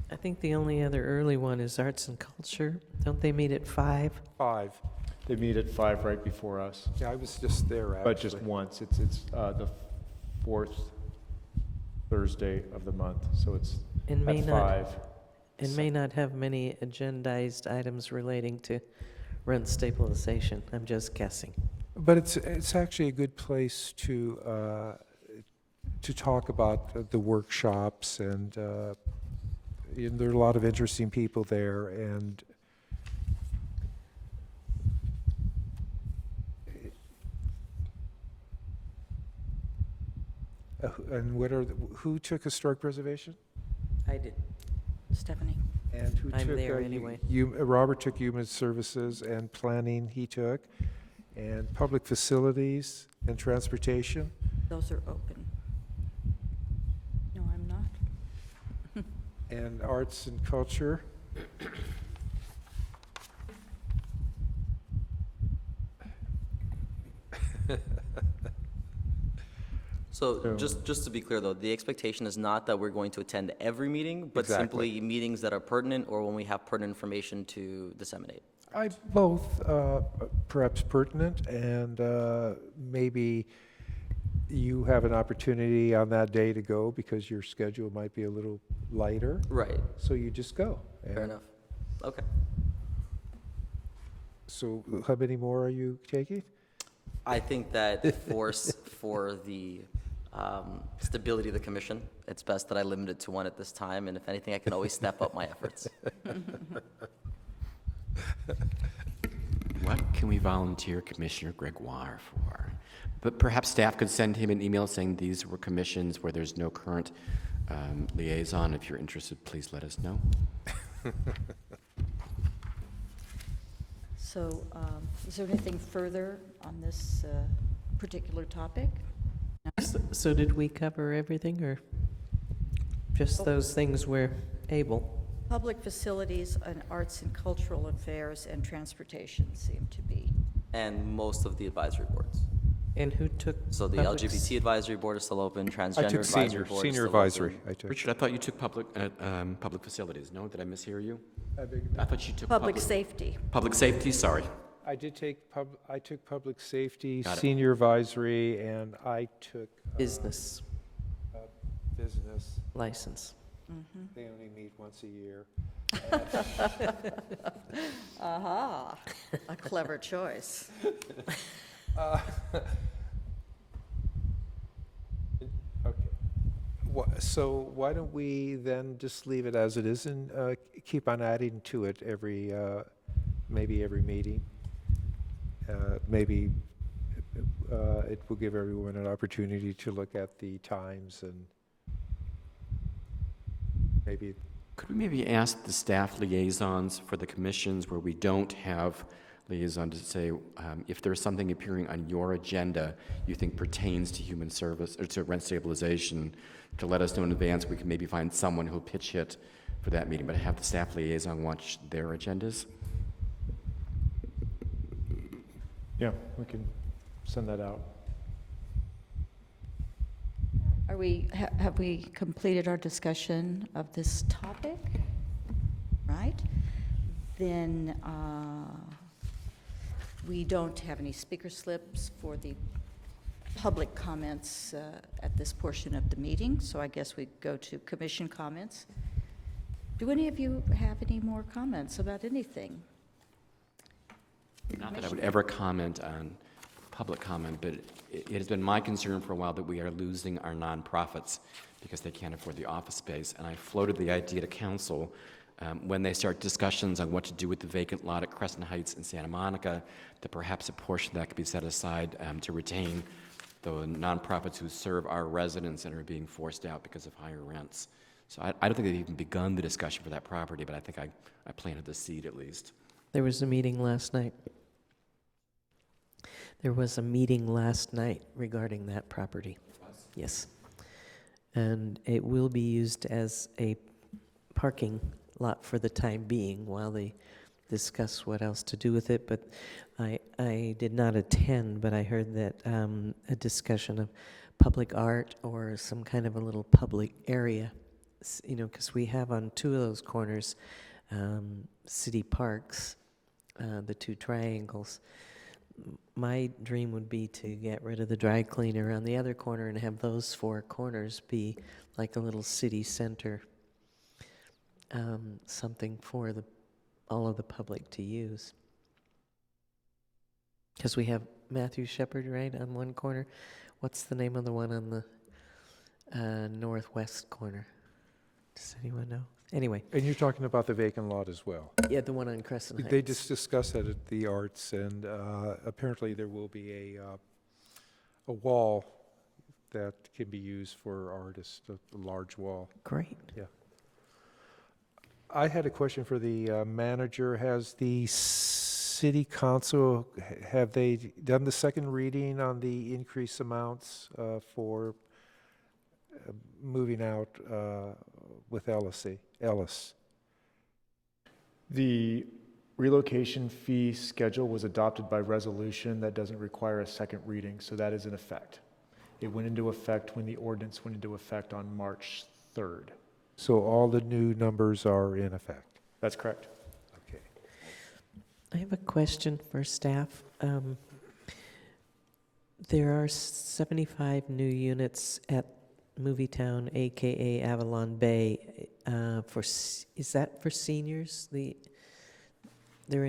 Speaker 2: I think the only other early one is arts and culture. Don't they meet at 5?
Speaker 4: 5.
Speaker 6: They meet at 5 right before us,
Speaker 4: Yeah, I was just there, actually.
Speaker 6: but just once. It's the fourth Thursday of the month, so it's
Speaker 2: And may
Speaker 6: at
Speaker 2: not,
Speaker 6: 5.
Speaker 2: and may not have many agendized items relating to rent stabilization. I'm just guessing.
Speaker 4: But it's actually a good place to talk about the workshops, and there are a lot of interesting people there, and who took historic preservation?
Speaker 2: I did.
Speaker 1: Stephanie?
Speaker 4: And who
Speaker 2: I'm
Speaker 4: took?
Speaker 2: there anyway.
Speaker 4: Robert took human services and planning. He took, and public facilities and transportation.
Speaker 1: Those are open. No, I'm not.
Speaker 4: And arts and culture.
Speaker 9: So just to be clear, though, the expectation is not that we're going to attend every meeting, but
Speaker 4: Exactly.
Speaker 9: simply meetings that are pertinent or when we have pertinent information to disseminate.
Speaker 4: Both perhaps pertinent, and maybe you have an opportunity on that day to go because your schedule might be a little lighter,
Speaker 9: Right,
Speaker 4: so you just go.
Speaker 9: fair
Speaker 4: And
Speaker 9: enough. Okay.
Speaker 4: So how many more are you taking?
Speaker 9: I think that for the stability of the commission, it's best that I limit it to one at this time, and if anything, I can always step up my efforts.
Speaker 5: What can we volunteer Commissioner Gregoire for? But perhaps staff could send him an email saying these were commissions where there's no current liaison. If you're interested, please let us know.
Speaker 1: So, is there anything further on this particular topic?
Speaker 2: So did we cover everything, or just those things we're able?
Speaker 1: Public facilities and arts and cultural affairs and transportation seem to be.
Speaker 9: And most of the advisory boards.
Speaker 2: And who took?
Speaker 9: So the
Speaker 2: public
Speaker 9: LGBT advisory board is still open,
Speaker 4: I
Speaker 9: transgender
Speaker 4: took
Speaker 9: advisory
Speaker 4: senior
Speaker 9: board is still
Speaker 4: advisory.
Speaker 9: open.
Speaker 4: I took.
Speaker 5: Richard, I thought you took public facilities. No, did I mishear you?
Speaker 4: I beg your
Speaker 5: I thought you took
Speaker 1: Public safety.
Speaker 5: Public safety, sorry.
Speaker 4: I did take I took public safety,
Speaker 5: Got it.
Speaker 4: senior advisory, and I took
Speaker 2: Business.
Speaker 4: business.
Speaker 2: license.
Speaker 4: They only meet once a year.
Speaker 1: Aha, a clever choice.
Speaker 4: Okay. So why don't we then just leave it as it is and keep on adding to it maybe every meeting? Maybe it will give everyone an opportunity to look at the times and maybe.
Speaker 5: Could we maybe ask the staff liaisons for the commissions where we don't have liaison to say, if there's something appearing on your agenda you think pertains to human service or to rent stabilization, to let us know in advance, we can maybe find someone who'll pitch it for that meeting, but have the staff liaison watch their agendas?
Speaker 6: Yeah, we can send that out.
Speaker 1: Have we completed our discussion of this topic? Right? Then we don't have any speaker slips for the public comments at this portion of the meeting, so I guess we go to commission comments. Do any of you have any more comments about anything?
Speaker 5: Not that I would ever comment on public comment, but it has been my concern for a while that we are losing our nonprofits because they can't afford the office space. And I floated the idea to council when they start discussions on what to do with the vacant lot at Crescent Heights in Santa Monica, that perhaps a portion of that could be set aside to retain the nonprofits who serve our residents and are being forced out because of higher rents. So I don't think they've even begun the discussion for that property, but I think I planted the seed at least.
Speaker 2: There was a meeting last night. There was a meeting last night regarding that property. Yes. And it will be used as a parking lot for the time being while they discuss what else to do with it. But I did not attend, but I heard that a discussion of public art or some kind of a little public area, you know, because we have on two of those corners city parks, the two triangles. My dream would be to get rid of the dry cleaner on the other corner and have those four corners be like a little city center, something for all of the public to use. Because we have Matthew Shepard, right, on one corner. What's the name of the one on the northwest corner? Does anyone know? Anyway.
Speaker 4: And you're talking about the vacant lot as well?
Speaker 2: Yeah, the one on Crescent Heights.
Speaker 4: They just discussed that at the Arts, and apparently there will be a wall that can be used for artists, a large wall.
Speaker 2: Great.
Speaker 4: Yeah. I had a question for the manager. Has the city council, have they done the second reading on the increased amounts for moving out with Ellis?
Speaker 6: The relocation fee schedule was adopted by resolution that doesn't require a second reading, so that is in effect. It went into effect when the ordinance went into effect on March 3rd.
Speaker 4: So all the new numbers are in effect?
Speaker 6: That's correct.
Speaker 4: Okay.
Speaker 2: I have a question for staff. There are 75 new units at Movietown, aka Avalon Bay. Is that for seniors? They're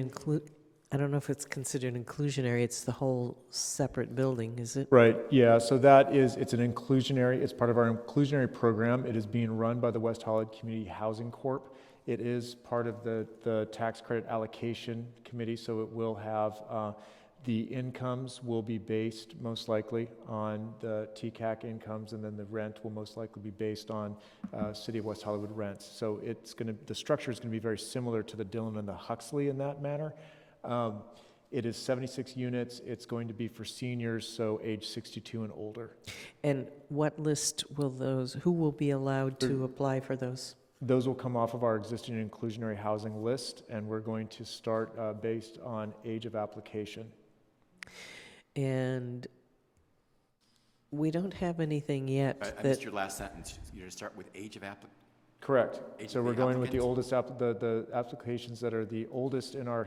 Speaker 2: I don't know if it's considered inclusionary. It's the whole separate building, is it?
Speaker 6: Right, yeah, so it's it's part of our inclusionary program. It is being run by the West Hollywood Community Housing Corp. It is part of the tax credit allocation committee, so it will have, the incomes will be based most likely on the TCAC incomes, and then the rent will most likely be based on City of West Hollywood rents. So the structure is going to be very similar to the Dillon and the Huxley in that manner. It is 76 units. It's going to be for seniors, so age 62 and older.
Speaker 2: And what list who will be allowed to apply for those?
Speaker 6: Those will come off of our existing inclusionary housing list, and we're going to start based on age of application.
Speaker 2: And we don't have anything yet
Speaker 5: I
Speaker 2: that...
Speaker 5: missed your last sentence. You're going to start with age of applicant?
Speaker 6: Correct.
Speaker 5: Age
Speaker 6: So
Speaker 5: of
Speaker 6: we're
Speaker 5: the
Speaker 6: going with the
Speaker 5: applicants?
Speaker 6: oldest, the applications that are the oldest in our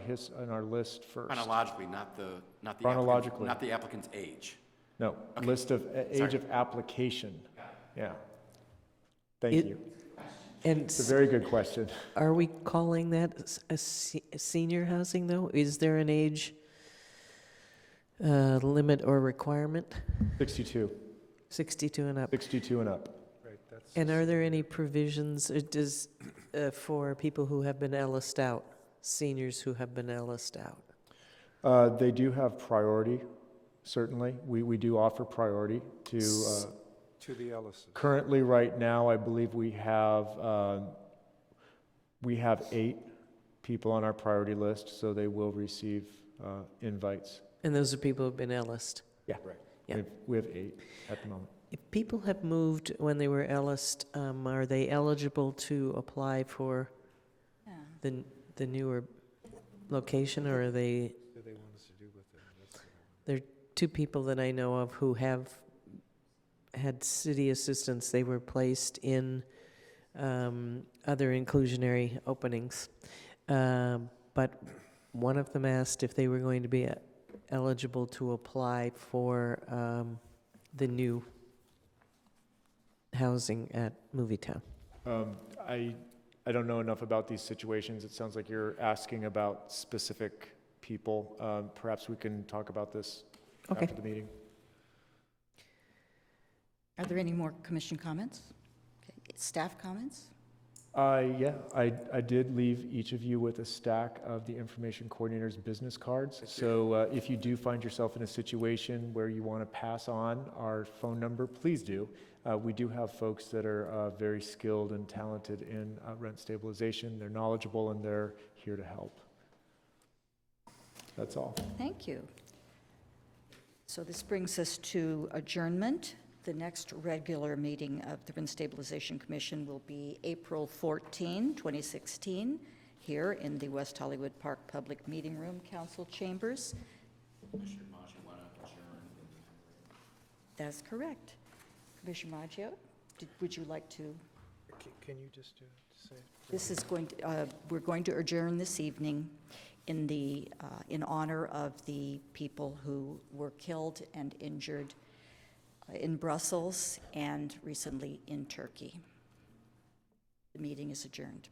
Speaker 6: list first.
Speaker 5: Chronologically, not the
Speaker 6: Chronologically.
Speaker 5: not the applicant's, not the, applicant's, not the, applicant's age.
Speaker 6: No,
Speaker 5: Okay.
Speaker 6: list of age
Speaker 5: Sorry.
Speaker 6: of application. Yeah. Thank
Speaker 2: It-
Speaker 6: you.
Speaker 2: And
Speaker 6: It's a very good question.
Speaker 2: are we calling that a senior housing, though? Is there an age limit or requirement?
Speaker 6: 62,
Speaker 2: 62 and up?
Speaker 6: 62 and up.
Speaker 4: Right, that's.
Speaker 2: And are there any provisions for people who have been Ellised out, seniors who have been Ellised out?
Speaker 6: They do have priority, certainly. We do offer priority to,
Speaker 4: To the Ellises.
Speaker 6: currently, right now, I believe we have 8 people on our priority list, so they will receive invites.
Speaker 2: And those are people who've been Ellised.
Speaker 6: Yeah.
Speaker 4: Right.
Speaker 2: Yeah.
Speaker 6: We have 8 at the moment.
Speaker 2: If people have moved when they were Ellised, are they eligible to apply for
Speaker 1: Yeah.
Speaker 2: the newer location, or are they?
Speaker 4: What do they want us to do with it? That's what I want.
Speaker 2: There are 2 people that I know of who have had city assistance. They were placed in other inclusionary openings. But one of them asked if they were going to be eligible to apply for the new housing at Movietown.
Speaker 6: I don't know enough about these situations. It sounds like you're asking about specific people. Perhaps we can talk about this
Speaker 2: Okay.
Speaker 6: after the meeting.
Speaker 1: Are there any more commission comments? Okay. Staff comments?
Speaker 6: Yeah, I did leave each of you with a stack of the information coordinator's business cards. So if you do find yourself in a situation where you want to pass on our phone number, please do. We do have folks that are very skilled and talented in rent stabilization. They're knowledgeable and they're here to help. That's all.
Speaker 1: Thank you. So this brings us to adjournment. The next regular meeting of the Rent Stabilization Commission will be April 14, 2016, here in the West Hollywood Park Public Meeting Room, Council Chambers. That's correct. Commissioner Maggio, would you like to?
Speaker 4: Can you just say?
Speaker 1: This is going to, we're going to adjourn this evening in honor of the people who were killed and injured in Brussels and recently in Turkey. The meeting is adjourned.